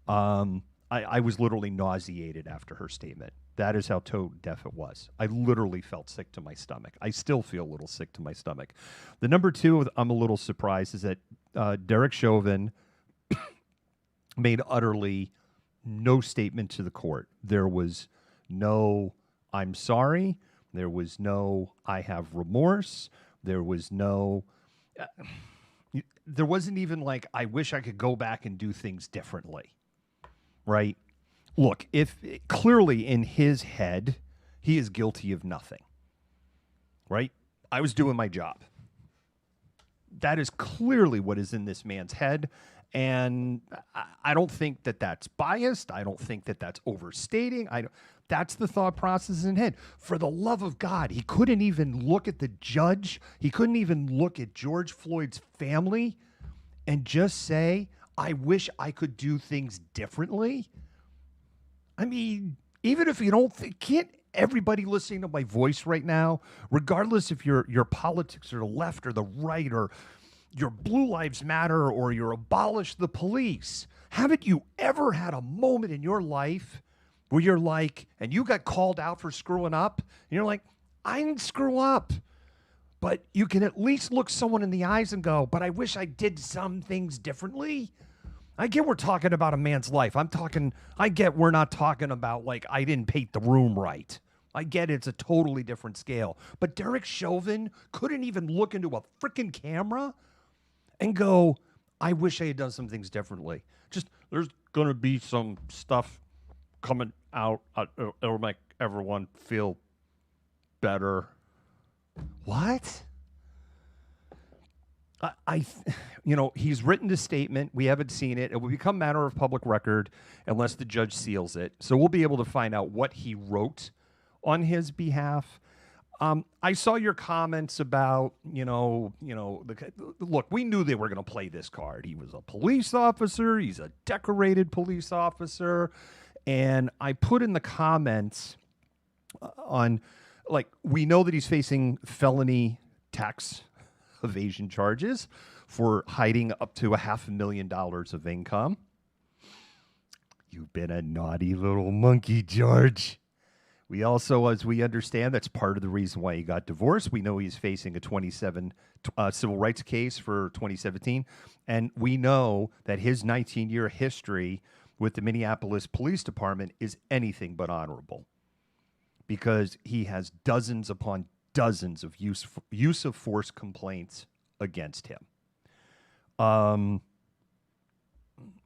I was literally nauseated after her statement. That is how tone deaf it was. I literally felt sick to my stomach. I still feel a little sick to my stomach. The number two I'm a little surprised is that Derek Chauvin made utterly no statement to the court. There was no "I'm sorry." There was no "I have remorse." There was no... there wasn't even like, "I wish I could go back and do things differently." Right? Look, if clearly in his head, he is guilty of nothing. Right? I was doing my job. That is clearly what is in this man's head. And I don't think that that's biased. I don't think that that's overstating. That's the thought process in his head. For the love of God, he couldn't even look at the judge. He couldn't even look at George Floyd's family and just say, "I wish I could do things differently." I mean, even if you don't think, can't everybody listening to my voice right now, regardless if your politics are the left or the right, or your Blue Lives Matter, or you're abolish the police, haven't you ever had a moment in your life where you're like, and you got called out for screwing up, and you're like, "I didn't screw up. but you can at least look someone in the eyes and go, but I wish I did some things differently. I get we're talking about a man's life. I get we're not talking about like I didn't paint the room right. I get it's a totally different scale. But Derek Chauvin couldn't even look into a freaking camera and go, I wish I had done some things differently. Just, there's going to be some stuff coming out. It'll make everyone feel better. What? He's written the statement. We haven't seen it. It will become matter of public record unless the judge seals it. So we'll be able to find out what he wrote on his behalf. I saw your comments about, look, we knew they were going to play this card. He was a police officer. He's a decorated police officer. And I put in the comments on, like, we know that he's facing felony tax evasion charges for hiding up to $500,000 of income. You've been a naughty little monkey, George. We also, as we understand, that's part of the reason why he got divorced. We know he's facing a 27 civil rights case for 2017. And we know that his 19-year history with the Minneapolis Police Department is anything but honorable, because he has dozens upon dozens of use of force complaints against him.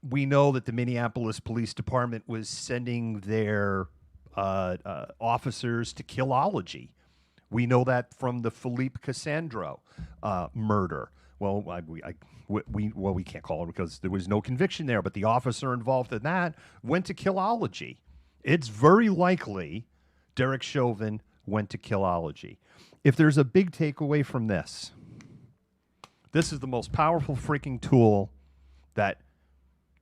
We know that the Minneapolis Police Department was sending their officers to Killology. We know that from the Philippe Cassandro murder. Well, we can't call it because there was no conviction there, but the officer involved in that went to Killology. It's very likely Derek Chauvin went to Killology. If there's a big takeaway from this, this is the most powerful freaking tool that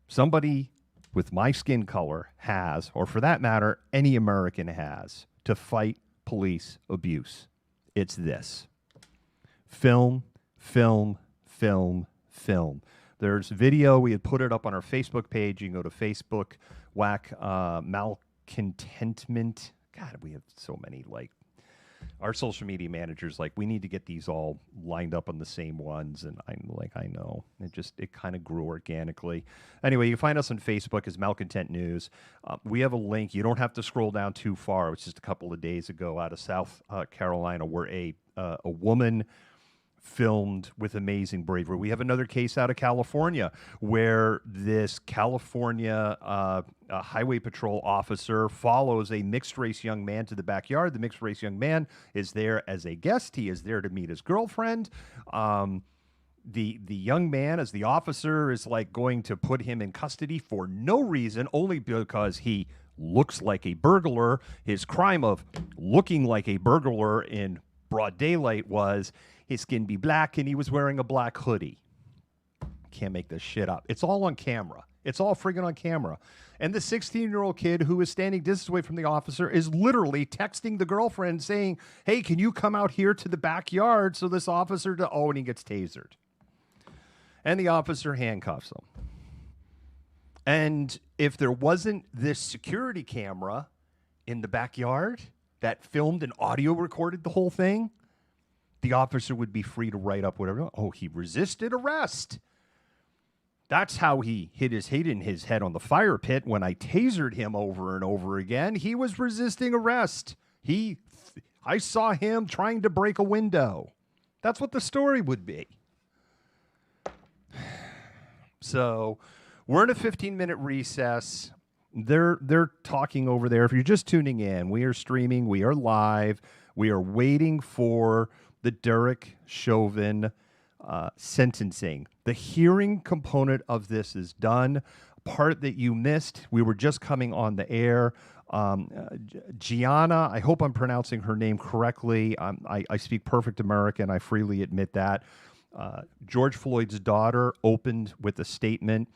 somebody with my skin color has, or for that matter, any American has, to fight police abuse. It's this. Film, film, film, film. There's video. We had put it up on our Facebook page. You can go to Facebook, whack malcontentment. God, we have so many, like, our social media managers, like, we need to get these all lined up on the same ones. And I'm like, I know. It kind of grew organically. Anyway, you can find us on Facebook as Malcontent News. We have a link. You don't have to scroll down too far. It was just a couple of days ago out of South Carolina where a woman filmed with amazing bravery. We have another case out of California where this California highway patrol officer follows a mixed-race young man to the backyard. The mixed-race young man is there as a guest. He is there to meet his girlfriend. The young man, as the officer, is like going to put him in custody for no reason, only because he looks like a burglar. His crime of looking like a burglar in broad daylight was his skin be black and he was wearing a black hoodie. Can't make this shit up. It's all on camera. It's all friggin' on camera. And the 16-year-old kid who is standing distance away from the officer is literally texting the girlfriend saying, hey, can you come out here to the backyard so this officer and he gets tasered. And the officer handcuffs him. And if there wasn't this security camera in the backyard that filmed and audio recorded the whole thing, the officer would be free to write up whatever. Oh, he resisted arrest. That's how he hit his head on the fire pit when I tasered him over and over again. He was resisting arrest. I saw him trying to break a window. That's what the story would be. So we're in a 15-minute recess. They're talking over there. If you're just tuning in, we are streaming. We are live. We are waiting for the Derek Chauvin sentencing. The hearing component of this is done. Part that you missed, we were just coming on the air. Gianna, I hope I'm pronouncing her name correctly. I speak perfect American. I freely admit that. George Floyd's daughter opened with a statement.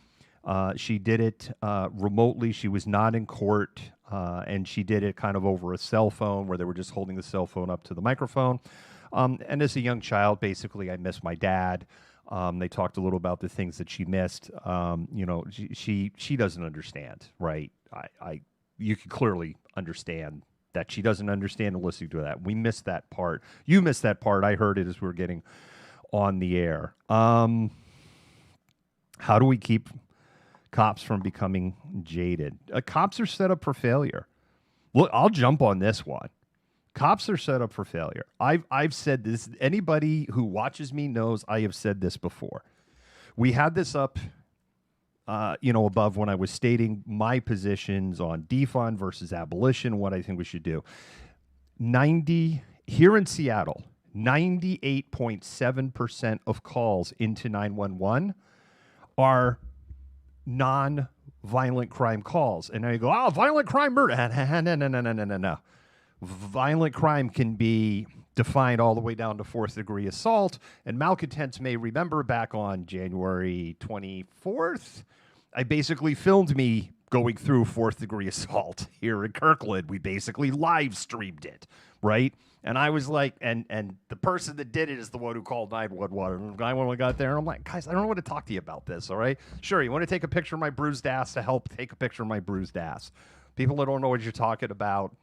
She did it remotely. She was not in court, and she did it kind of over a cell phone where they were just holding the cell phone up to the microphone. And as a young child, basically, I miss my dad. They talked a little about the things that she missed. She doesn't understand, right? You can clearly understand that she doesn't understand and listening to that. We missed that part. You missed that part. I heard it as we were getting on the air. How do we keep cops from becoming jaded? Cops are set up for failure. Look, I'll jump on this one. Cops are set up for failure. I've said this. Anybody who watches me knows I have said this before. We had this up, above when I was stating my positions on defund versus abolition, what I think we should do. Here in Seattle, 98.7% of calls into 911 are non-violent crime calls. And now you go, violent crime, murder. No. Violent crime can be defined all the way down to fourth degree assault. And malcontents may remember back on January 24th, I basically filmed me going through fourth degree assault here in Kirkland. We basically live streamed it, right? And I was like, and the person that did it is the one who called 911. And 911 got there, and I'm like, guys, I don't know what to talk to you about this, all right? Sure, you want to take a picture of my bruised ass to help take a picture of my bruised ass. People that don't know what you're talking about,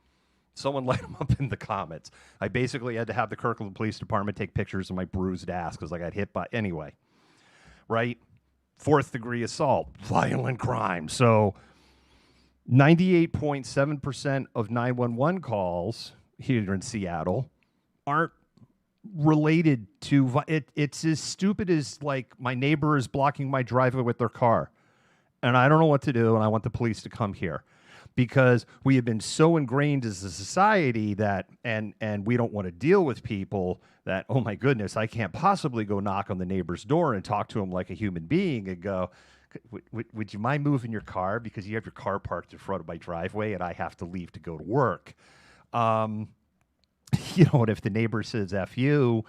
someone let them up in the comments. I basically had to have the Kirkland Police Department take pictures of my bruised ass because I got hit by, anyway, right? Fourth degree assault, violent crime. So 98.7% of 911 calls here in Seattle aren't related to it's as stupid as like my neighbor is blocking my driveway with their car and I don't know what to do and I want the police to come here, because we have been so ingrained as a society that and we don't want to deal with people that, oh my goodness, I can't possibly go knock on the neighbor's door and talk to him like a human being and go, would you mind moving your car because you have your car parked in front of my driveway and I have to leave to go to work. And if the neighbor says F you,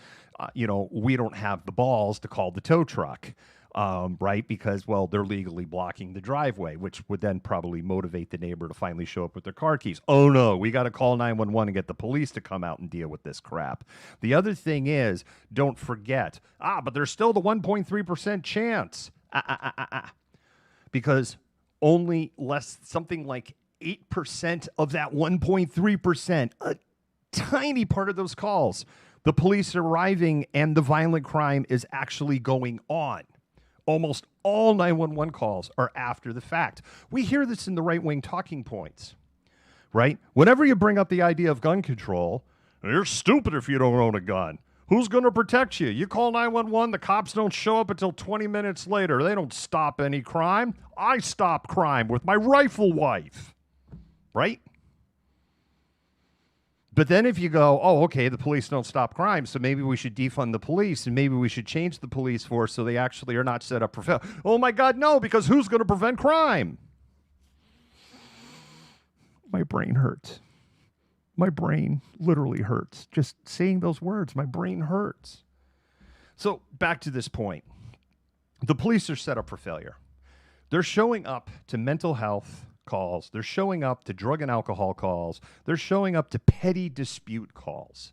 we don't have the balls to call the tow truck, right? Because, well, they're legally blocking the driveway, which would then probably motivate the neighbor to finally show up with their car keys. Oh, no, we got to call 911 and get the police to come out and deal with this crap. The other thing is, don't forget, but there's still the 1.3% chance. Because only something like 8% of that 1.3%, a tiny part of those calls, the police arriving and the violent crime is actually going on. Almost all 911 calls are after the fact. We hear this in the right-wing talking points, right? Whenever you bring up the idea of gun control, you're stupid if you don't own a gun. Who's going to protect you? You call 911, the cops don't show up until 20 minutes later. They don't stop any crime. I stop crime with my rifle wife, right? But then if you go, okay, the police don't stop crime, so maybe we should defund the police and maybe we should change the police force so they actually are not set up for failure. Oh my God, no, because who's going to prevent crime? My brain hurts. My brain literally hurts. Just saying those words, my brain hurts. So back to this point. The police are set up for failure. They're showing up to mental health calls. They're showing up to drug and alcohol calls. They're showing up to petty dispute calls.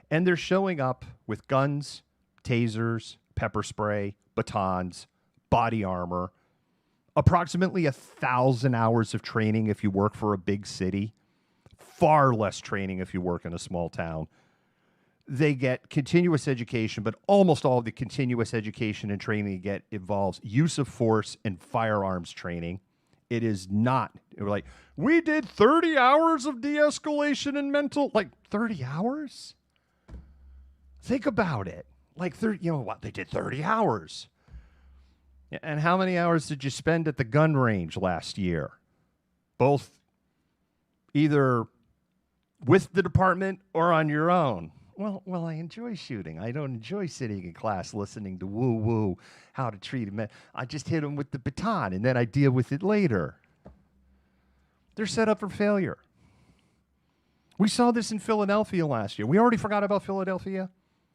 And they're showing up with guns, tasers, pepper spray, batons, body armor, approximately 1,000 hours of training if you work for a big city. Far less training if you work in a small town. They get continuous education, but almost all of the continuous education and training they get involves use of force and firearms training. It is not, like, we did 30 hours of de-escalation and mental, like 30 hours? Think about it. Like, 30, they did 30 hours. And how many hours did you spend at the gun range last year? Both either with the department or on your own? Well, I enjoy shooting. I don't enjoy sitting in class listening to woo-woo, how to treat a man. I just hit him with the baton, and then I deal with it later. They're set up for failure. We saw this in Philadelphia last year. We already forgot about Philadelphia?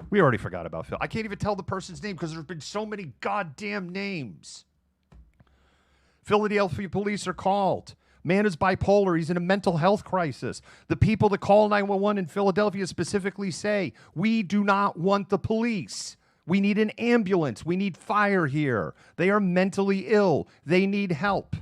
We already forgot about Phil. I can't even tell the person's name because there's been so many goddamn names. Philadelphia police are called. Man is bipolar. He's in a mental health crisis. The people that call 911 in Philadelphia specifically say, we do not want the police. We need an ambulance. We need fire here. They are mentally ill. They need help.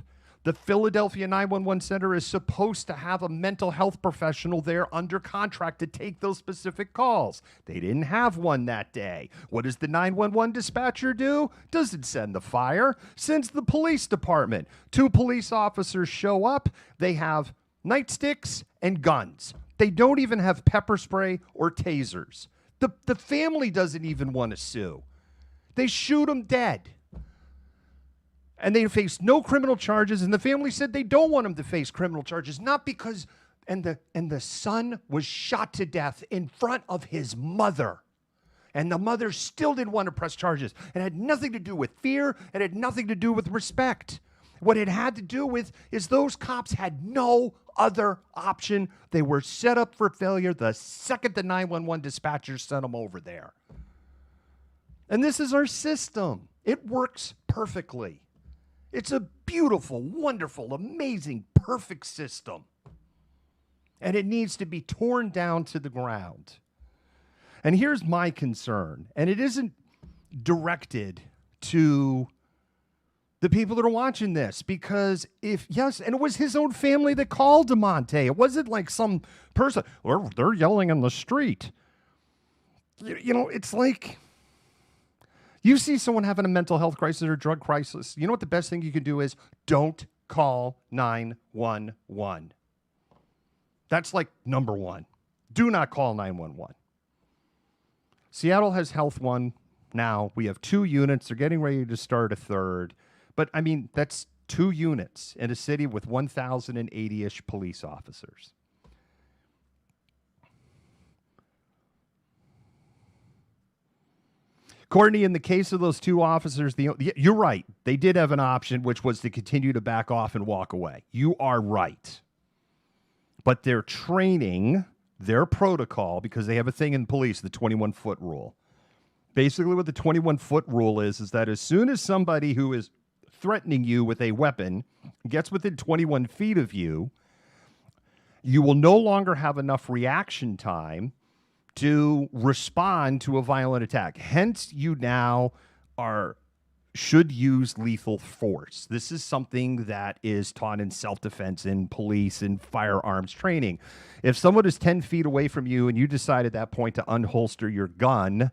The Philadelphia 911 Center is supposed to have a mental health professional there under contract to take those specific calls. They didn't have one that day. What does the 911 dispatcher do? Doesn't send the fire, sends the police department. 2 police officers show up. They have nightsticks and guns. They don't even have pepper spray or tasers. The family doesn't even want to sue. They shoot them dead. And they face no criminal charges, and the family said they don't want him to face criminal charges, not because, and the son was shot to death in front of his mother. And the mother still didn't want to press charges. It had nothing to do with fear. It had nothing to do with respect. What it had to do with is those cops had no other option. They were set up for failure the second the 911 dispatchers sent them over there. And this is our system. It works perfectly. It's a beautiful, wonderful, amazing, perfect system. And it needs to be torn down to the ground. And here's my concern, and it isn't directed to the people that are watching this, because yes, and it was his own family that called DeMonte. It wasn't like some person, or they're yelling in the street. You know, it's like, you see someone having a mental health crisis or drug crisis, you know what the best thing you can do is? Don't call 911. That's like number one. Do not call 911. Seattle has Health One now. We have 2 units. They're getting ready to start a third. But, I mean, that's 2 units in a city with 1,080-ish police officers. Courtney, in the case of those 2 officers, you're right. They did have an option, which was to continue to back off and walk away. You are right. But their training, their protocol, because they have a thing in police, the 21-foot rule. Basically what the 21-foot rule is that as soon as somebody who is threatening you with a weapon gets within 21 feet of you, you will no longer have enough reaction time to respond to a violent attack. Hence, you now should use lethal force. This is something that is taught in self-defense, in police, in firearms training. If someone is 10 feet away from you and you decide at that point to unholster your gun,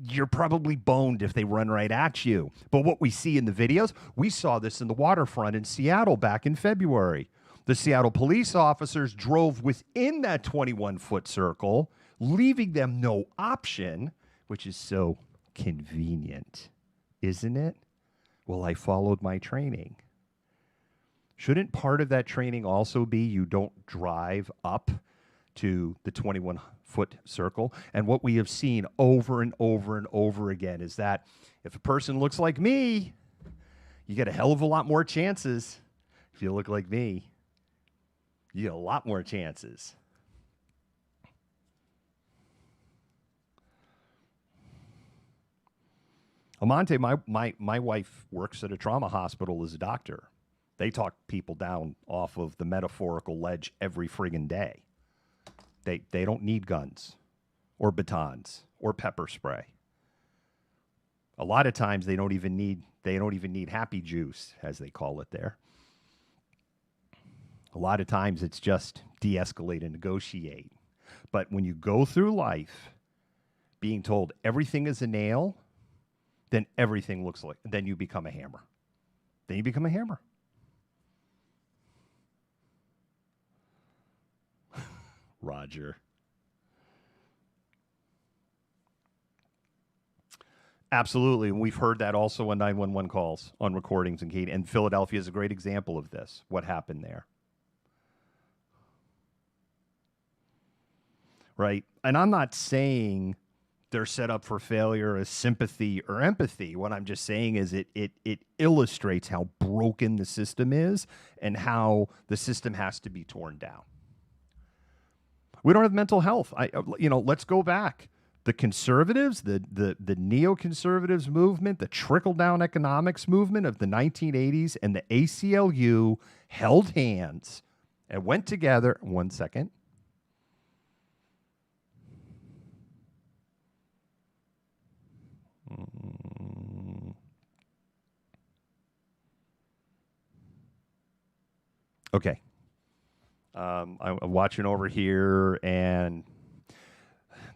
you're probably boned if they run right at you. But what we see in the videos, we saw this in the waterfront in Seattle back in February. The Seattle police officers drove within that 21-foot circle, leaving them no option, which is so convenient, isn't it? Well, I followed my training. Shouldn't part of that training also be you don't drive up to the 21-foot circle? And what we have seen over and over and over again is that if a person looks like me, you get a hell of a lot more chances. If you look like me, you get a lot more chances. Amante, my wife works at a trauma hospital as a doctor. They talk people down off of the metaphorical ledge every friggin' day. They don't need guns or batons or pepper spray. A lot of times they don't even need happy juice, as they call it there. A lot of times it's just de-escalate and negotiate. But when you go through life being told everything is a nail, then everything looks like, then you become a hammer. Then you become a hammer. Roger. Absolutely. And we've heard that also on 911 calls, on recordings. And Philadelphia is a great example of this, what happened there. Right? And I'm not saying they're set up for failure as sympathy or empathy. What I'm just saying is it illustrates how broken the system is and how the system has to be torn down. We don't have mental health. Let's go back. The conservatives, the neoconservatives movement, the trickle-down economics movement of the 1980s, and the ACLU held hands and went together. One second. Okay. I'm watching over here, and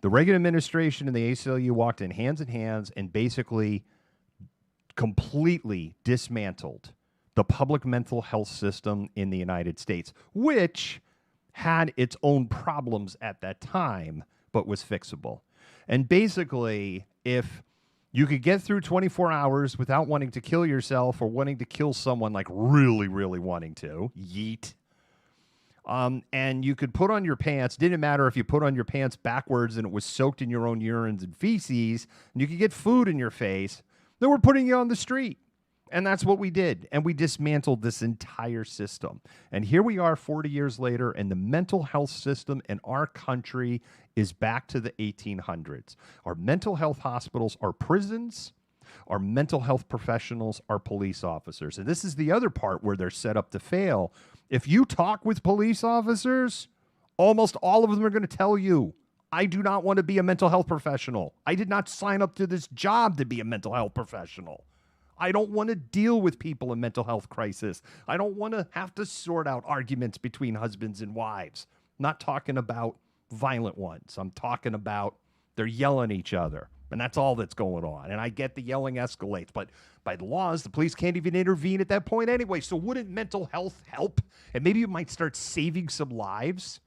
the Reagan administration and the ACLU walked in hands and basically completely dismantled the public mental health system in the United States, which had its own problems at that time, but was fixable. And basically, if you could get through 24 hours without wanting to kill yourself or wanting to kill someone, like really, really wanting to, yeet. And you could put on your pants. Didn't matter if you put on your pants backwards and it was soaked in your own urines and feces, and you could get food in your face. They were putting you on the street. And that's what we did. And we dismantled this entire system. And here we are 40 years later, and the mental health system in our country is back to the 1800s. Our mental health hospitals are prisons. Our mental health professionals are police officers. And this is the other part where they're set up to fail. If you talk with police officers, almost all of them are going to tell you, I do not want to be a mental health professional. I did not sign up to this job to be a mental health professional. I don't want to deal with people in mental health crisis. I don't want to have to sort out arguments between husbands and wives. I'm not talking about violent ones. I'm talking about they're yelling at each other. And that's all that's going on. And I get the yelling escalates, but by the laws, the police can't even intervene at that point anyway. So wouldn't mental health help? And maybe you might start saving some lives.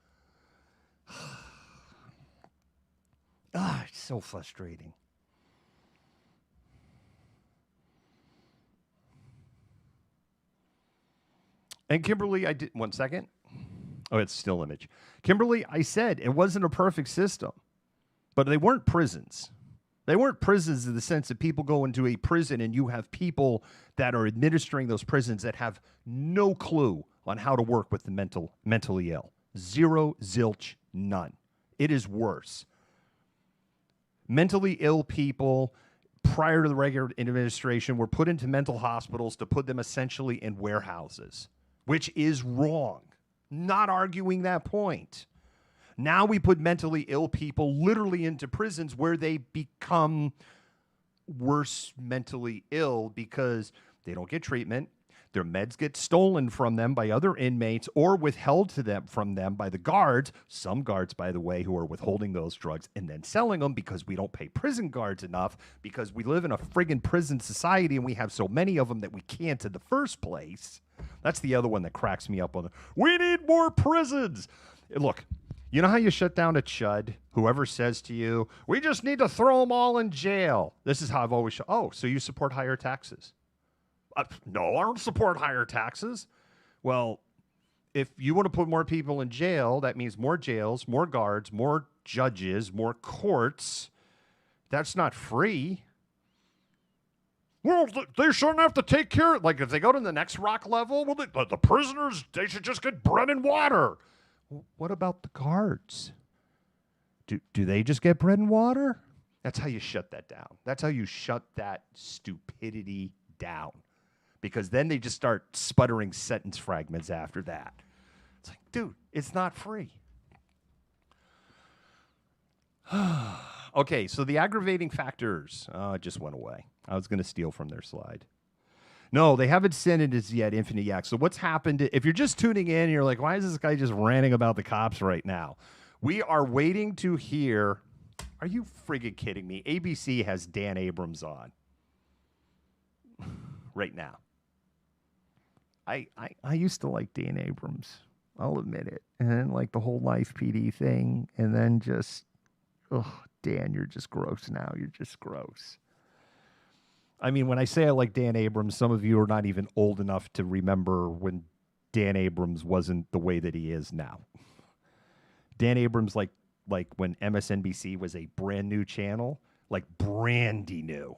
It's so frustrating. And Kimberly, I did, 1 second. Oh, it's still image. Kimberly, I said it wasn't a perfect system, but they weren't prisons. They weren't prisons in the sense that people go into a prison and you have people that are administering those prisons that have no clue on how to work with the mentally ill. Zero, zilch, none. It is worse. Mentally ill people prior to the regular administration were put into mental hospitals to put them essentially in warehouses, which is wrong. Not arguing that point. Now we put mentally ill people literally into prisons where they become worse mentally ill because they don't get treatment. Their meds get stolen from them by other inmates or withheld from them by the guards. Some guards, by the way, who are withholding those drugs and then selling them because we don't pay prison guards enough because we live in a friggin' prison society and we have so many of them that we can't in the first place. That's the other one that cracks me up on we need more prisons. Look, you know how you shut down a chud? Whoever says to you, we just need to throw them all in jail. This is how I've always oh, so you support higher taxes? No, I don't support higher taxes. Well, if you want to put more people in jail, that means more jails, more guards, more judges, more courts. That's not free. Well, they shouldn't have to take care of it. Like, if they go to the next rock level, well, the prisoners, they should just get bread and water. What about the guards? Do they just get bread and water? That's how you shut that down. That's how you shut that stupidity down. Because then they just start sputtering sentence fragments after that. It's like, dude, it's not free. Okay, so the aggravating factors. Oh, it just went away. I was going to steal from their slide. No, they haven't sent it as yet, Infinite Yak. So what's happened, if you're just tuning in and you're like, why is this guy just ranting about the cops right now? We are waiting to hear, are you friggin' kidding me? ABC has Dan Abrams on right now. I used to like Dan Abrams. I'll admit it. And then like the whole Life PD thing. And then just, Dan, you're just gross now. You're just gross. I mean, when I say I like Dan Abrams, some of you are not even old enough to remember when Dan Abrams wasn't the way that he is now. Dan Abrams, like when MSNBC was a brand new channel, like brandy new.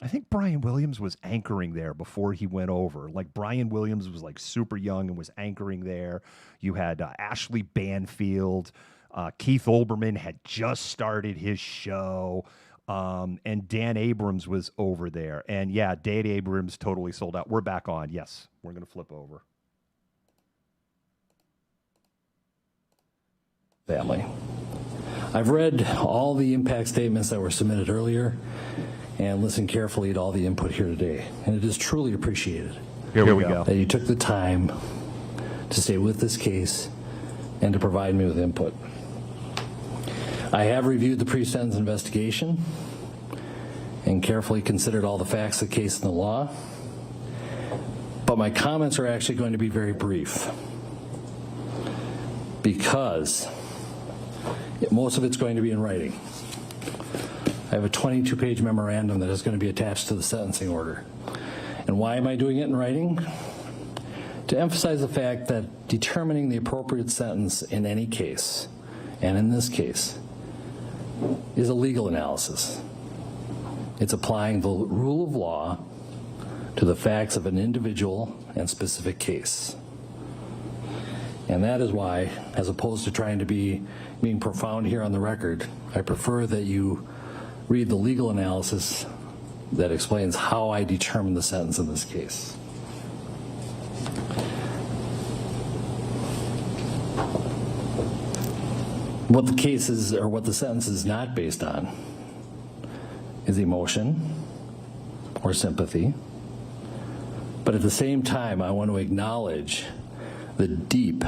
I think Brian Williams was anchoring there before he went over. Like Brian Williams was like super young and was anchoring there. You had Ashley Banfield. Keith Olbermann had just started his show. And Dan Abrams was over there. And yeah, Dan Abrams totally sold out. We're back on. Yes, we're going to flip over. Family. I've read all the impact statements that were submitted earlier and listened carefully to all the input here today, and it is truly appreciated. Here we go. That you took the time to stay with this case and to provide me with input. I have reviewed the pre-sentence investigation and carefully considered all the facts of the case and the law, but my comments are actually going to be very brief because most of it's going to be in writing. I have a 22-page memorandum that is going to be attached to the sentencing order. And why am I doing it in writing? To emphasize the fact that determining the appropriate sentence in any case, and in this case, is a legal analysis. It's applying the rule of law to the facts of an individual and specific case. And that is why, as opposed to trying to being profound here on the record, I prefer that you read the legal analysis that explains how I determine the sentence in this case. What the case is, or what the sentence is not based on, is emotion or sympathy. But at the same time, I want to acknowledge the deep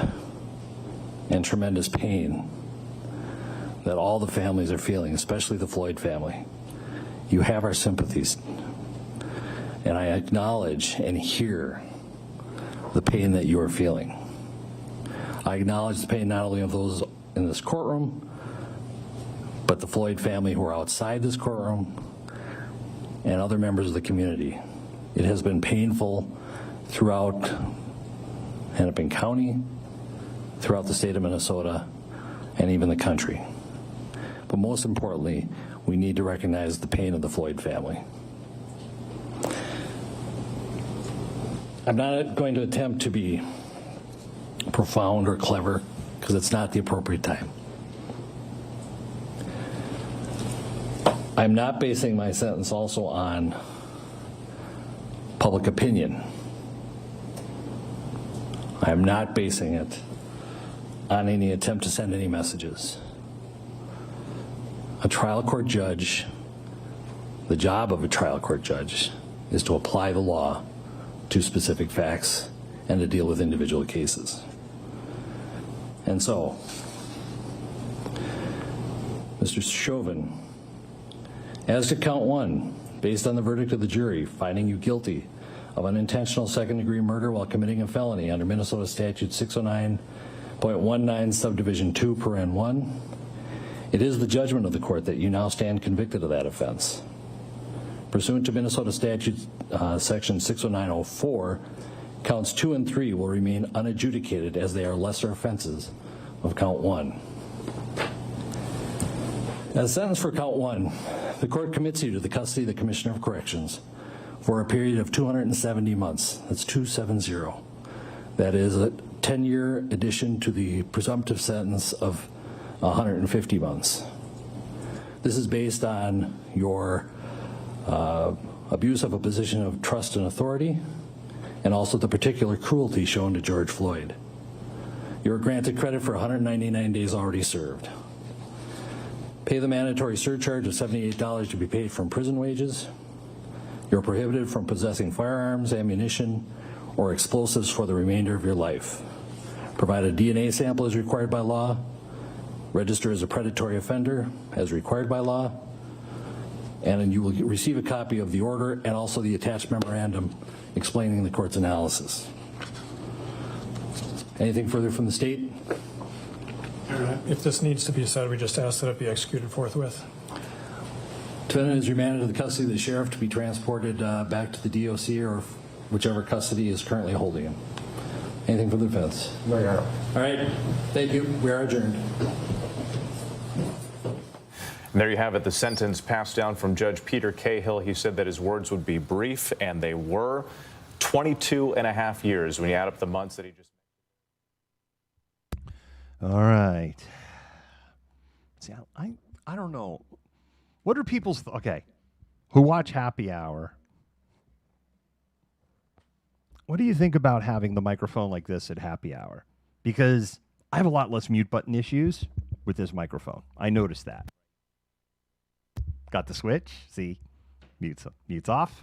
and tremendous pain that all the families are feeling, especially the Floyd family. You have our sympathies. And I acknowledge and hear the pain that you are feeling. I acknowledge the pain not only of those in this courtroom, but the Floyd family who are outside this courtroom and other members of the community. It has been painful throughout Hennepin County, throughout the state of Minnesota, and even the country. But most importantly, we need to recognize the pain of the Floyd family. I'm not going to attempt to be profound or clever because it's not the appropriate time. I'm not basing my sentence also on public opinion. I'm not basing it on any attempt to send any messages. A trial court judge, the job of a trial court judge is to apply the law to specific facts and to deal with individual cases. And so, Mr. Chauvin, as to count one, based on the verdict of the jury finding you guilty of unintentional second-degree murder while committing a felony under Minnesota Statute 609.19 subdivision 2 paren 1, it is the judgment of the court that you now stand convicted of that offense. Pursuant to Minnesota Statute section 609.04, counts 2 and 3 will remain unadjudicated as they are lesser offenses of count 1. As sentenced for count 1, the court commits you to the custody of the Commissioner of Corrections for a period of 270 months. That's 270. That is a 10-year addition to the presumptive sentence of 150 months. This is based on your abuse of a position of trust and authority, and also the particular cruelty shown to George Floyd. You are granted credit for 199 days already served. Pay the mandatory surcharge of $78 to be paid from prison wages. You're prohibited from possessing firearms, ammunition, or explosives for the remainder of your life. Provide a DNA sample as required by law. Register as a predatory offender as required by law. And then you will receive a copy of the order and also the attached memorandum explaining the court's analysis. Anything further from the state? If this needs to be said, we just ask that it be executed forthwith. Defendant is remanded to the custody of the sheriff to be transported back to the DOC or whichever custody is currently holding him. Anything for the defense? No, Your Honor. All right. Thank you. We are adjourned. And there you have it, the sentence passed down from Judge Peter Cahill. He said that his words would be brief, and they were. 22 and a half years when you add up the months that he just... All right. See, I don't know. What are people's... Okay. Who watch Happy Hour? What do you think about having the microphone like this at Happy Hour? Because I have a lot less mute button issues with this microphone. I noticed that. Got the switch. See? Mute's off.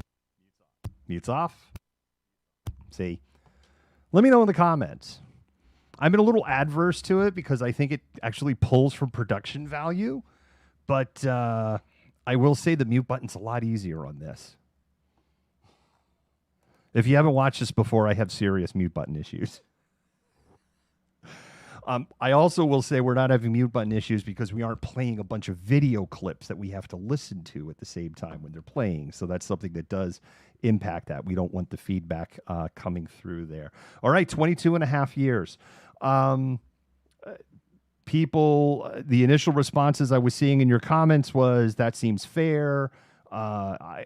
Mute's off. See? Let me know in the comments. I'm a little adverse to it because I think it actually pulls from production value. But I will say the mute button's a lot easier on this. If you haven't watched this before, I have serious mute button issues. I also will say we're not having mute button issues because we aren't playing a bunch of video clips that we have to listen to at the same time when they're playing. So that's something that does impact that. We don't want the feedback coming through there. All right, 22 and a half years. People, the initial responses I was seeing in your comments was, that seems fair. I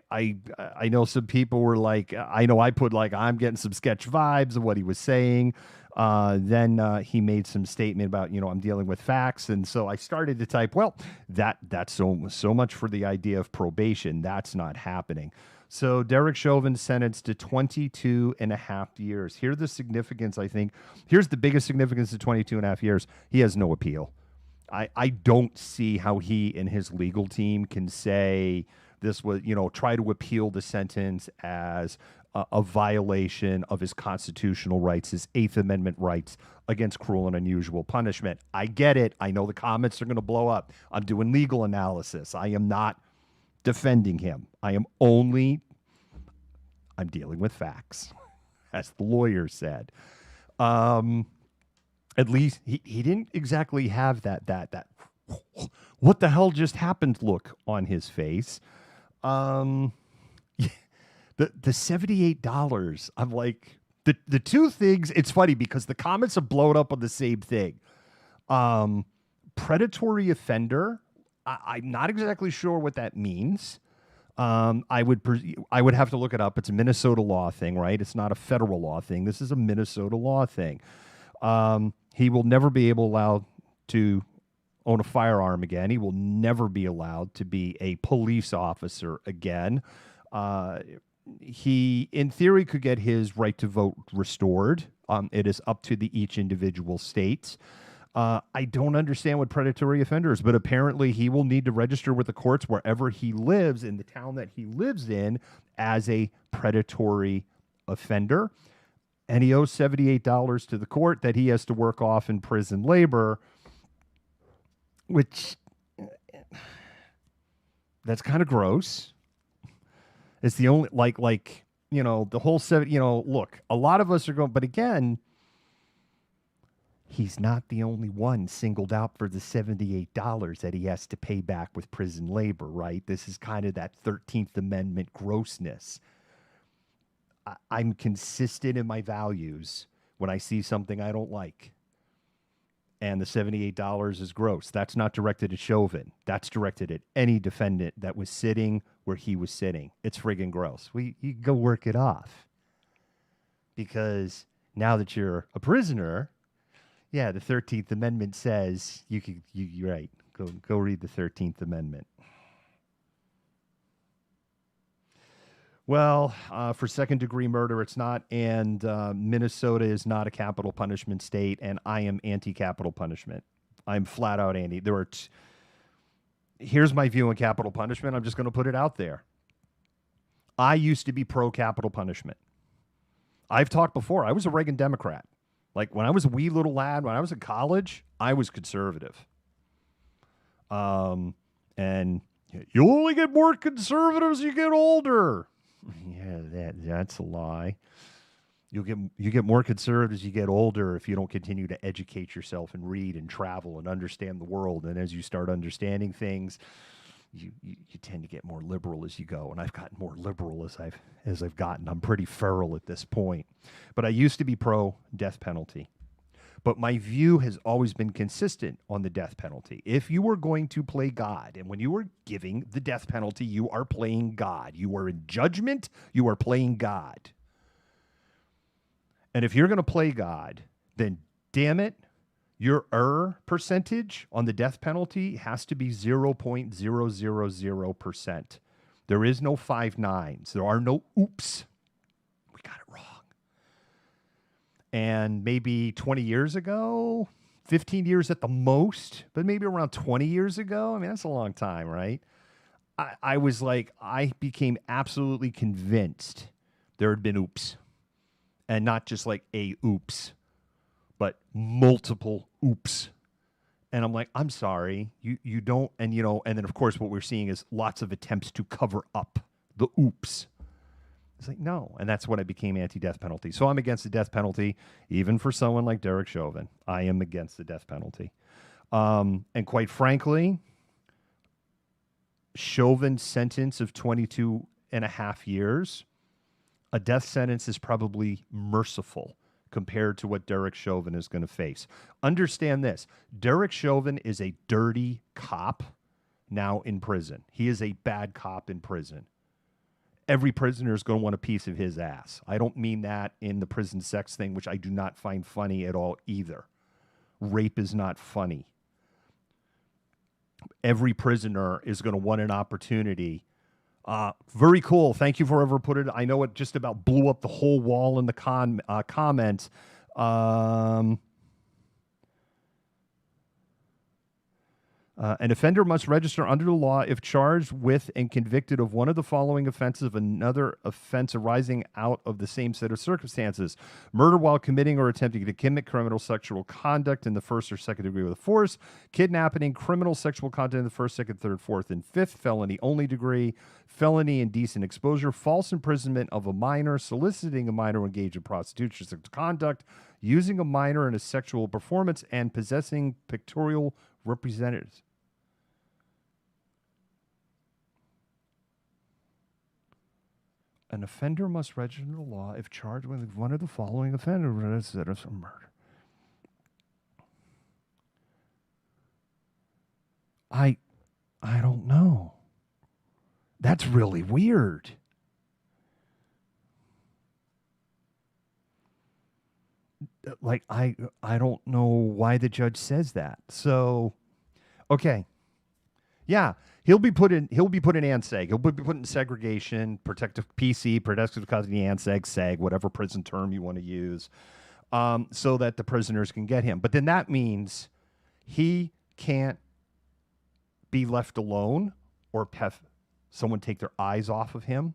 know some people were like, I know I put like, I'm getting some sketch vibes of what he was saying. Then he made some statement about, I'm dealing with facts. And so I started to type, well, that's so much for the idea of probation. That's not happening. So Derek Chauvin sentenced to 22 and a half years. Here's the significance, I think. Here's the biggest significance of 22 and a half years. He has no appeal. I don't see how he and his legal team can say this was, try to appeal the sentence as a violation of his constitutional rights, his Eighth Amendment rights against cruel and unusual punishment. I get it. I know the comments are going to blow up. I'm doing legal analysis. I am not defending him. I'm dealing with facts, as the lawyer said. At least he didn't exactly have that what the hell just happened look on his face. The $78, I'm like, the two things, it's funny because the comments have blown up on the same thing. Predatory offender, I'm not exactly sure what that means. I would have to look it up. It's a Minnesota law thing, right? It's not a federal law thing. This is a Minnesota law thing. He will never be allowed to own a firearm again. He will never be allowed to be a police officer again. He, in theory, could get his right to vote restored. It is up to each individual state. I don't understand what predatory offender is, but apparently he will need to register with the courts wherever he lives in the town that he lives in as a predatory offender. And he owes $78 to the court that he has to work off in prison labor, which that's kind of gross. It's the only, the whole look, a lot of us are going, but again, he's not the only one singled out for the $78 that he has to pay back with prison labor, right? This is kind of that 13th Amendment grossness. I'm consistent in my values when I see something I don't like. And the $78 is gross. That's not directed at Chauvin. That's directed at any defendant that was sitting where he was sitting. It's friggin' gross. You can go work it off. Because now that you're a prisoner, yeah, the 13th Amendment says you're right. Go read the 13th Amendment. Well, for second-degree murder, it's not, and Minnesota is not a capital punishment state, and I am anti-capital punishment. I'm flat out anti. Here's my view on capital punishment. I'm just going to put it out there. I used to be pro-capital punishment. I've talked before. I was a Reagan Democrat. Like, when I was a wee little lad, when I was in college, I was conservative. And you'll only get more conservative as you get older. Yeah, that's a lie. You get more conservative as you get older if you don't continue to educate yourself and read and travel and understand the world. And as you start understanding things, you tend to get more liberal as you go. And I've gotten more liberal as I've gotten. I'm pretty feral at this point. But I used to be pro death penalty. But my view has always been consistent on the death penalty. If you were going to play God, and when you are giving the death penalty, you are playing God. You are in judgment. You are playing God. And if you're going to play God, then damn it, your error percentage on the death penalty has to be 0.000%. There is no 5 nines. There are no oops. We got it wrong. And maybe 20 years ago, 15 years at the most, but maybe around 20 years ago, I mean, that's a long time, right? I became absolutely convinced there had been oops. and not just like a oops, but multiple oops. And I'm like, I'm sorry, you don't, and and then of course what we're seeing is lots of attempts to cover up the oops. It's like, no, and that's when I became anti-death penalty. So I'm against the death penalty, even for someone like Derek Chauvin. I am against the death penalty. And quite frankly, Chauvin's sentence of 22 and a half years, a death sentence is probably merciful compared to what Derek Chauvin is going to face. Understand this. Derek Chauvin is a dirty cop now in prison. He is a bad cop in prison. Every prisoner is going to want a piece of his ass. I don't mean that in the prison sex thing, which I do not find funny at all either. Rape is not funny. Every prisoner is going to want an opportunity. Very cool. Thank you for ever put it. I know it just about blew up the whole wall in the comments. An offender must register under the law if charged with and convicted of one of the following offenses of another offense arising out of the same set of circumstances: murder while committing or attempting to commit criminal sexual conduct in the first or second degree with force, kidnapping, criminal sexual conduct in the first, second, third, fourth, and fifth, felony only degree, felony indecent exposure, false imprisonment of a minor, soliciting a minor to engage in prostitution sexual conduct, using a minor in a sexual performance, and possessing pictorial representatives. An offender must register the law if charged with one of the following offenders that is murder. I don't know. That's really weird. Like I don't know why the judge says that. So, okay. Yeah, he'll be put in ANSEG. He'll be put in segregation, protective PC, protective custody, ANSEG, SEG, whatever prison term you want to use, so that the prisoners can get him. But then that means he can't be left alone or have someone take their eyes off of him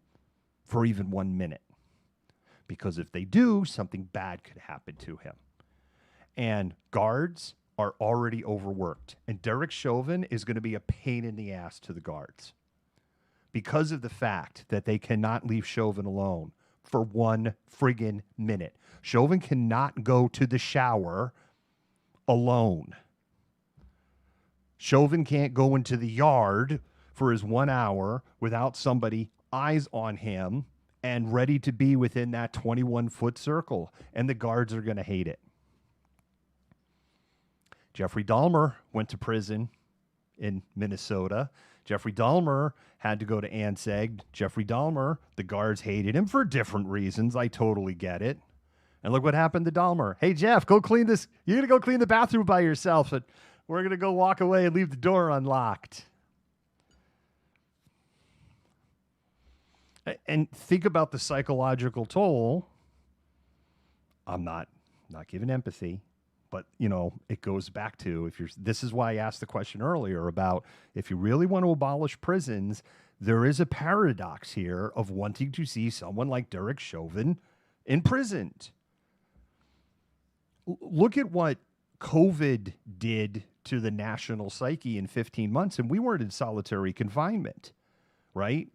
for even 1 minute. Because if they do, something bad could happen to him. And guards are already overworked. And Derek Chauvin is going to be a pain in the ass to the guards because of the fact that they cannot leave Chauvin alone for 1 friggin' minute. Chauvin cannot go to the shower alone. Chauvin can't go into the yard for his 1 hour without somebody eyes on him and ready to be within that 21-foot circle. And the guards are going to hate it. Jeffrey Dahmer went to prison in Minnesota. Jeffrey Dahmer had to go to ANSEG. Jeffrey Dahmer, the guards hated him for different reasons. I totally get it. And look what happened to Dahmer. Hey, Jeff, go clean this. You're going to go clean the bathroom by yourself. But we're going to go walk away and leave the door unlocked. And think about the psychological toll. I'm not giving empathy. But, it goes back to this is why I asked the question earlier about if you really want to abolish prisons, there is a paradox here of wanting to see someone like Derek Chauvin imprisoned. Look at what COVID did to the national psyche in 15 months, and we weren't in solitary confinement, right?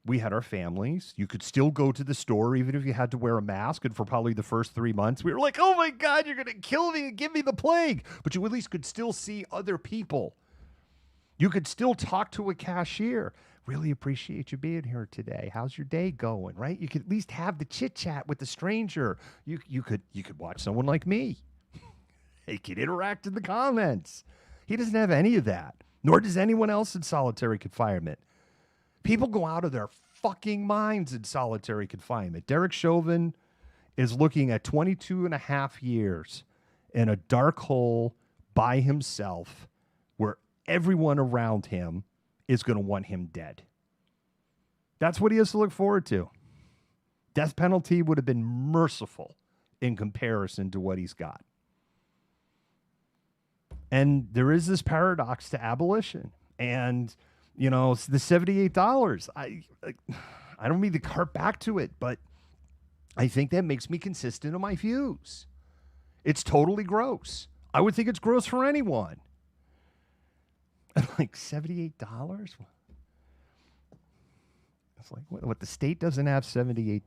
We had our families. You could still go to the store even if you had to wear a mask. And for probably the first 3 months, we were like, oh my God, you're going to kill me and give me the plague. But you at least could still see other people. You could still talk to a cashier. Really appreciate you being here today. How's your day going, right? You could at least have the chit chat with the stranger. You could watch someone like me. He could interact in the comments. He doesn't have any of that, nor does anyone else in solitary confinement. People go out of their fucking minds in solitary confinement. Derek Chauvin is looking at 22 and a half years in a dark hole by himself where everyone around him is going to want him dead. That's what he has to look forward to. Death penalty would have been merciful in comparison to what he's got. And there is this paradox to abolition. And it's the $78. I don't mean to cart back to it, but I think that makes me consistent in my views. It's totally gross. I would think it's gross for anyone. Like $78? It's like, what, the state doesn't have $78.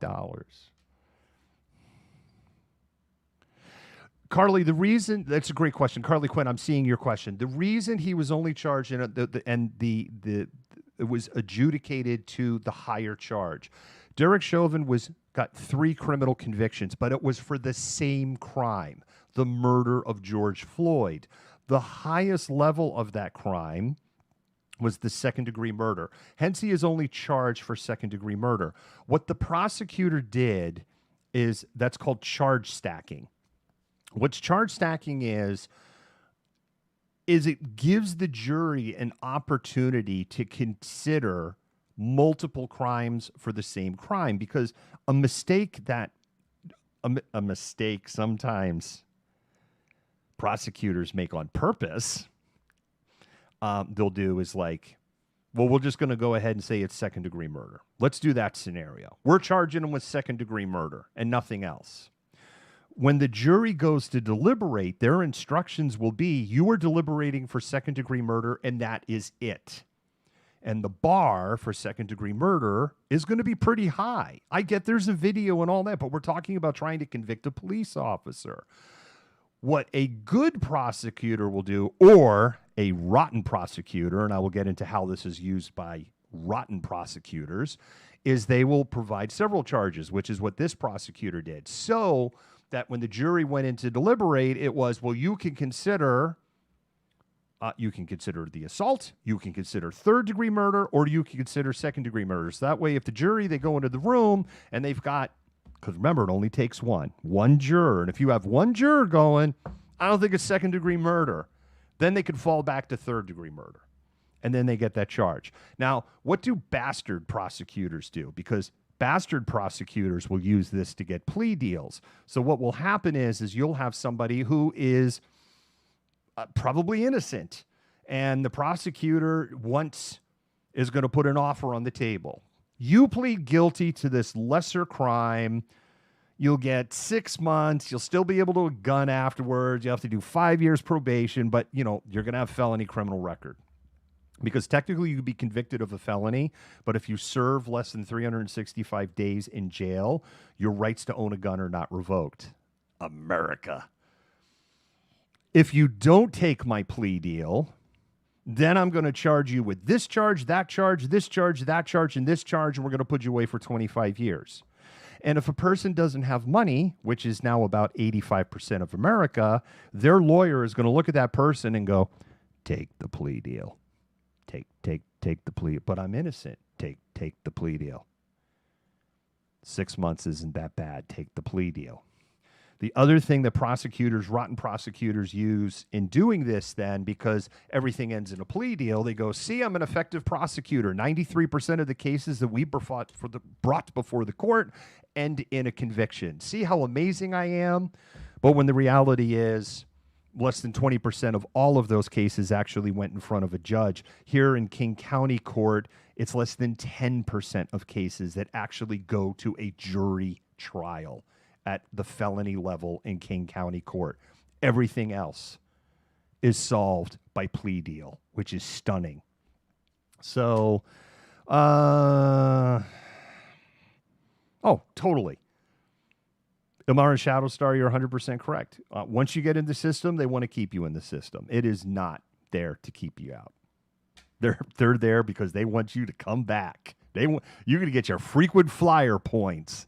Carly, the reason, that's a great question. Carly Quinn, I'm seeing your question. The reason he was only charged in it was adjudicated to the higher charge. Derek Chauvin got 3 criminal convictions, but it was for the same crime, the murder of George Floyd. The highest level of that crime was the second-degree murder. Hence, he is only charged for second-degree murder. What the prosecutor did is, that's called charge stacking. What's charge stacking is it gives the jury an opportunity to consider multiple crimes for the same crime, because a mistake sometimes prosecutors make on purpose, they'll do is like, well, we're just going to go ahead and say it's second-degree murder. Let's do that scenario. We're charging them with second-degree murder and nothing else. When the jury goes to deliberate, their instructions will be, you are deliberating for second-degree murder, and that is it. And the bar for second-degree murder is going to be pretty high. I get there's a video and all that, but we're talking about trying to convict a police officer. What a good prosecutor will do, or a rotten prosecutor, and I will get into how this is used by rotten prosecutors, is they will provide several charges, which is what this prosecutor did. So that when the jury went in to deliberate, it was, well, you can consider the assault, you can consider third-degree murder, or you can consider second-degree murder. So that way, if the jury, they go into the room and they've got, because remember, it only takes one juror. And if you have one juror going, I don't think it's second-degree murder, then they could fall back to third-degree murder. And then they get that charge. Now, what do bastard prosecutors do? Because bastard prosecutors will use this to get plea deals. So what will happen is you'll have somebody who is probably innocent, and the prosecutor is going to put an offer on the table. You plead guilty to this lesser crime. You'll get 6 months. You'll still be able to have a gun afterwards. You have to do 5 years probation, but you're going to have felony criminal record. Because technically you could be convicted of a felony, but if you serve less than 365 days in jail, your rights to own a gun are not revoked. America. If you don't take my plea deal, then I'm going to charge you with this charge, that charge, this charge, that charge, and this charge, and we're going to put you away for 25 years. And if a person doesn't have money, which is now about 85% of America, their lawyer is going to look at that person and go, take the plea deal. Take the plea, but I'm innocent. Take the plea deal. 6 months isn't that bad. Take the plea deal. The other thing that rotten prosecutors use in doing this then, because everything ends in a plea deal, they go, see, I'm an effective prosecutor. 93% of the cases that we brought before the court end in a conviction. See how amazing I am? But when the reality is, less than 20% of all of those cases actually went in front of a judge. Here in King County Court, it's less than 10% of cases that actually go to a jury trial at the felony level in King County Court. Everything else is solved by plea deal, which is stunning. So, totally. Amar and Shadowstar, you're 100% correct. Once you get in the system, they want to keep you in the system. It is not there to keep you out. They're there because they want you to come back. You're going to get your frequent flyer points.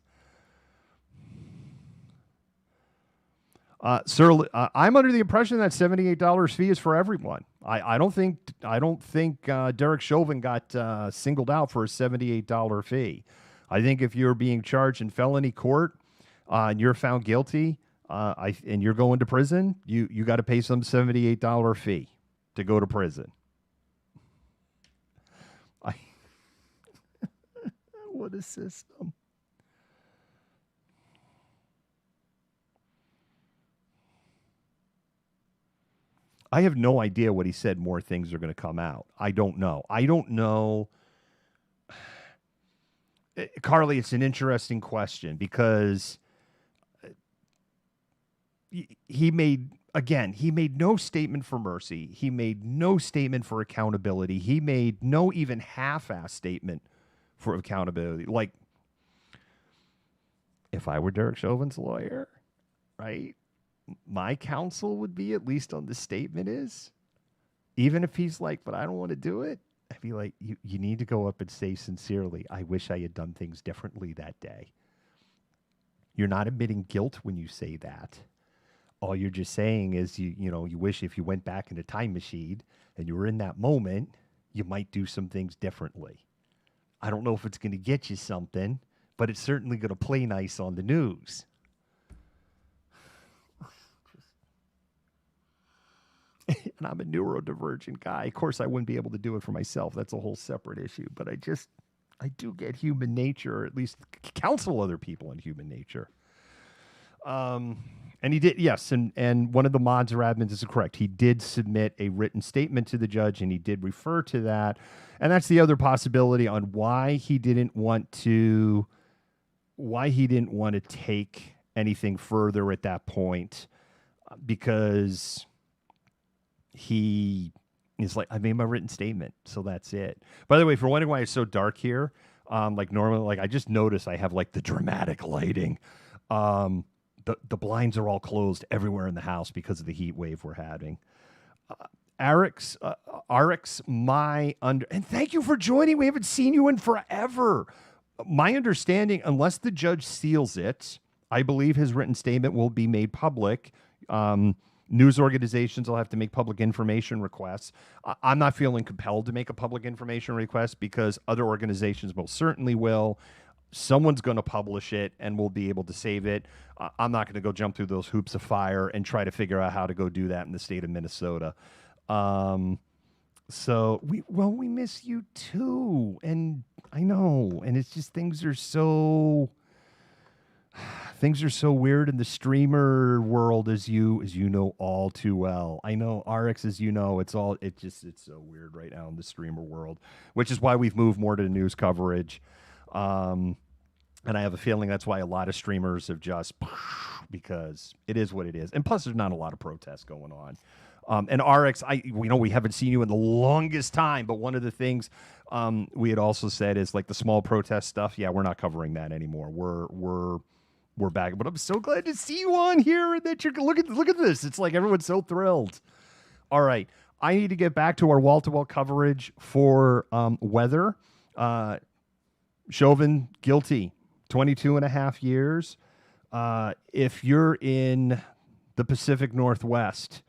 Sir, I'm under the impression that $78 fee is for everyone. I don't think Derek Chauvin got singled out for a $78 fee. I think if you're being charged in felony court, and you're found guilty, and you're going to prison, you got to pay some $78 fee to go to prison. What a system. I have no idea what he said. More things are going to come out. I don't know. Carly, it's an interesting question because he made no statement for mercy. He made no statement for accountability. He made no even half-ass statement for accountability. Like, if I were Derek Chauvin's lawyer, right, my counsel would be, at least on the statement, is, even if he's like, but I don't want to do it, I'd be like, you need to go up and say sincerely, I wish I had done things differently that day. You're not admitting guilt when you say that. All you're just saying is you wish if you went back in a time machine and you were in that moment, you might do some things differently. I don't know if it's going to get you something, but it's certainly going to play nice on the news. And I'm a neurodivergent guy. Of course, I wouldn't be able to do it for myself. That's a whole separate issue. But I do get human nature, or at least counsel other people in human nature. And he did, yes, and one of the mods or admins is correct. He did submit a written statement to the judge, and he did refer to that. And that's the other possibility on why he didn't want to take anything further at that point, because he is like, I made my written statement, so that's it. By the way, for wondering why it's so dark here, like normally, like I just noticed I have like the dramatic lighting. The blinds are all closed everywhere in the house because of the heat wave we're having. Arix, and thank you for joining. We haven't seen you in forever. My understanding, unless the judge seals it, I believe his written statement will be made public. News organizations will have to make public information requests. I'm not feeling compelled to make a public information request because other organizations most certainly will. Someone's going to publish it and we'll be able to save it. I'm not going to go jump through those hoops of fire and try to figure out how to go do that in the state of Minnesota. So we miss you too. And I know, and it's just things are so weird in the streamer world, as you know all too well. I know, RX, as you know, it's so weird right now in the streamer world, which is why we've moved more to news coverage. And I have a feeling that's why a lot of streamers have just, because it is what it is. And plus, there's not a lot of protests going on. And RX, we haven't seen you in the longest time, but one of the things we had also said is like the small protest stuff. Yeah, we're not covering that anymore. We're back. But I'm so glad to see you on here and that you're look at this. It's like everyone's so thrilled. All right. I need to get back to our wall-to-wall coverage for weather. Chauvin, guilty. 22 and a half years. If you're in the Pacific Northwest,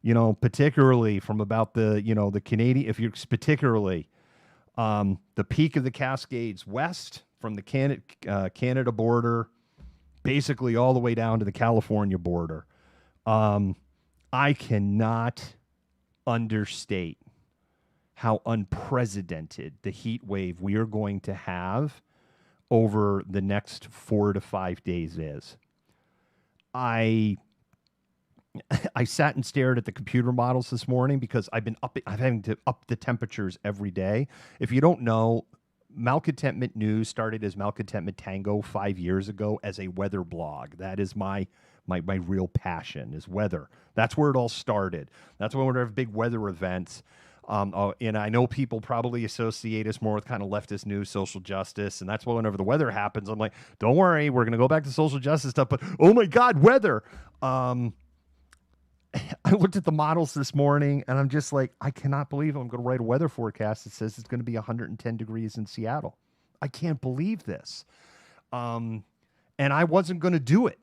particularly from about the Canadian, if you're particularly the peak of the Cascades west from the Canada border, basically all the way down to the California border, I cannot understate how unprecedented the heat wave we are going to have over the next 4 to 5 days is. I sat and stared at the computer models this morning because I'm having to up the temperatures every day. If you don't know, Malcontentment News started as Malcontentment Tango 5 years ago as a weather blog. That is my real passion, is weather. That's where it all started. That's when we have big weather events. And I know people probably associate us more with kind of leftist news, social justice, and that's why whenever the weather happens, I'm like, don't worry, we're going to go back to social justice stuff, but oh my God, weather. I looked at the models this morning, and I'm just like, I cannot believe I'm going to write a weather forecast that says it's going to be 110 degrees in Seattle. I can't believe this. And I wasn't going to do it.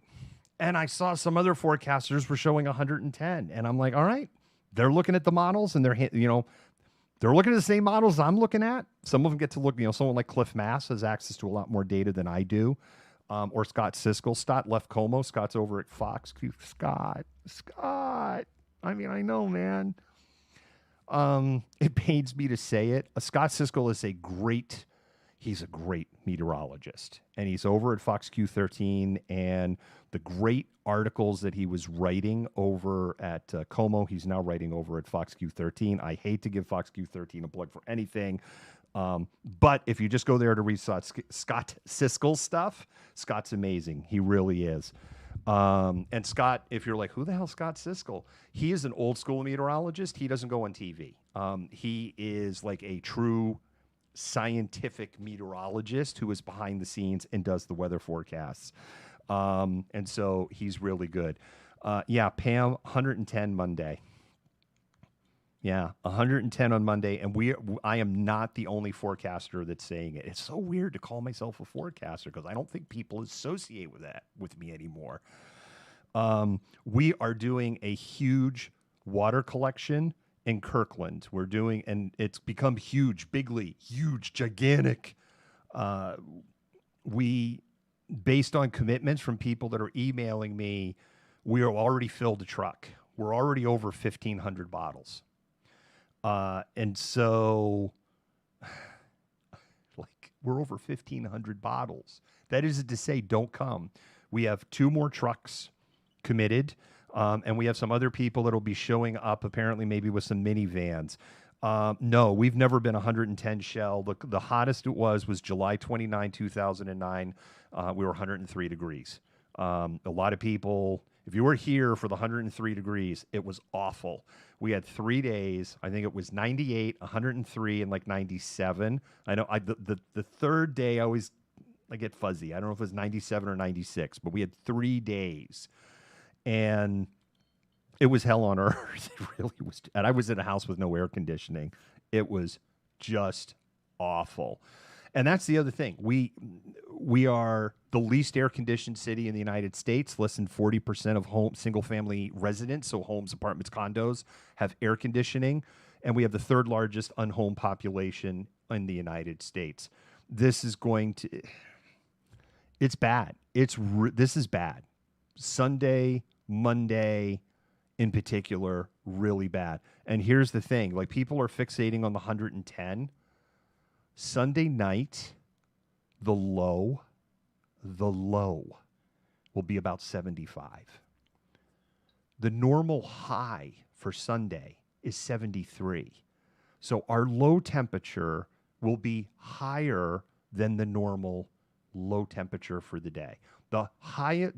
And I saw some other forecasters were showing 110, and I'm like, all right. They're looking at the models, and they're looking at the same models I'm looking at. Some of them get to look, someone like Cliff Mass has access to a lot more data than I do, or Scott Siskel. Scott left Como. Scott's over at Fox. Scott. I mean, I know, man. It pains me to say it. Scott Siskel is He's a great meteorologist, and he's over at Fox Q13, and the great articles that he was writing over at Como, he's now writing over at Fox Q13. I hate to give Fox Q13 a plug for anything, but if you just go there to read Scott Siskel's stuff, Scott's amazing. He really is. And Scott, if you're like, who the hell is Scott Siskel? He is an old school meteorologist. He doesn't go on TV. He is like a true scientific meteorologist who is behind the scenes and does the weather forecasts. And so he's really good. Yeah, Pam, 110 Monday. Yeah, 110 on Monday, and I am not the only forecaster that's saying it. It's so weird to call myself a forecaster because I don't think people associate with that with me anymore. We are doing a huge water collection in Kirkland. We're doing, and it's become huge, bigly, huge, gigantic. We, based on commitments from people that are emailing me, we are already filled a truck. We're already over 1,500 bottles. And so, like, we're over 1,500 bottles. That isn't to say don't come. We have 2 more trucks committed, and we have some other people that will be showing up, apparently maybe with some minivans. No, we've never been 110 shell. The hottest it was July 29, 2009. We were 103 degrees. A lot of people, if you were here for the 103 degrees, it was awful. We had 3 days. I think it was 98, 103, and like 97. I know the third day I get fuzzy. I don't know if it was 97 or 96, but we had 3 days. And it was hell on earth. It really was. And I was in a house with no air conditioning. It was just awful. And that's the other thing. We are the least air-conditioned city in the United States. Less than 40% of single-family residents, so homes, apartments, condos, have air conditioning. And we have the 3rd largest unhomed population in the United States. This is going to... It's bad. This is bad. Sunday, Monday, in particular, really bad. And here's the thing. Like, people are fixating on the 110. Sunday night, the low will be about 75. The normal high for Sunday is 73. So our low temperature will be higher than the normal low temperature for the day. I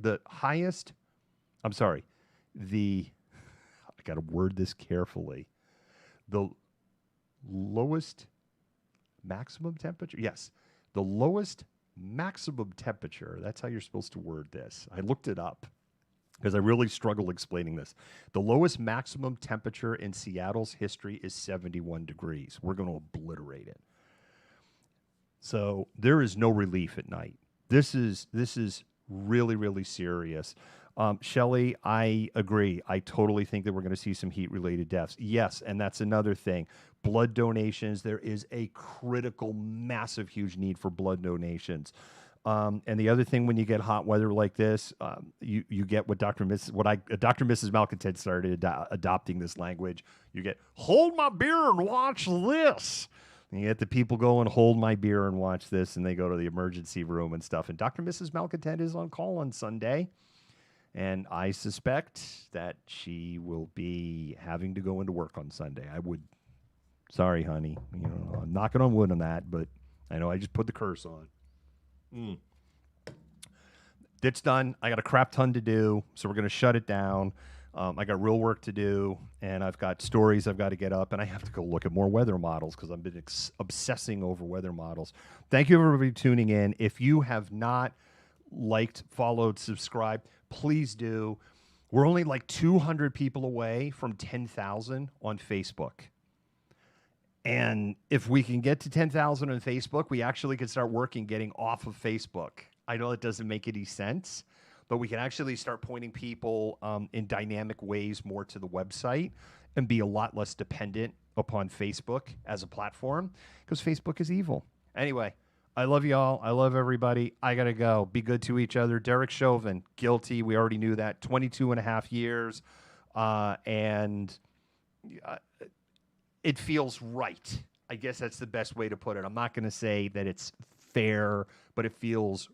got to word this carefully. The lowest maximum temperature? Yes. The lowest maximum temperature, that's how you're supposed to word this. I looked it up because I really struggle explaining this. The lowest maximum temperature in Seattle's history is 71 degrees. We're going to obliterate it. So there is no relief at night. This is really, really serious. Shelley, I agree. I totally think that we're going to see some heat-related deaths. Yes, and that's another thing. Blood donations. There is a critical, massive, huge need for blood donations. And the other thing, when you get hot weather like this, you get what Dr. Mrs. Malcontent started adopting this language. You get, hold my beer and watch this. And you get the people going, hold my beer and watch this, and they go to the emergency room and stuff. And Dr. Mrs. Malcontent is on call on Sunday. And I suspect that she will be having to go into work on Sunday. Sorry, honey. I'm knocking on wood on that, but I know I just put the curse on. It's done. I got a crap ton to do, so we're going to shut it down. I got real work to do, and I've got stories I've got to get up, and I have to go look at more weather models because I've been obsessing over weather models. Thank you, everybody, for tuning in. If you have not liked, followed, subscribed, please do. We're only like 200 people away from 10,000 on Facebook. And if we can get to 10,000 on Facebook, we actually can start working getting off of Facebook. I know it doesn't make any sense, but we can actually start pointing people in dynamic ways more to the website and be a lot less dependent upon Facebook as a platform because Facebook is evil. Anyway, I love y'all. I love everybody. I got to go. Be good to each other. Derek Chauvin, guilty. We already knew that. 22 and a half years. And it feels right. I guess that's the best way to put it. I'm not going to say that it's fair, but it feels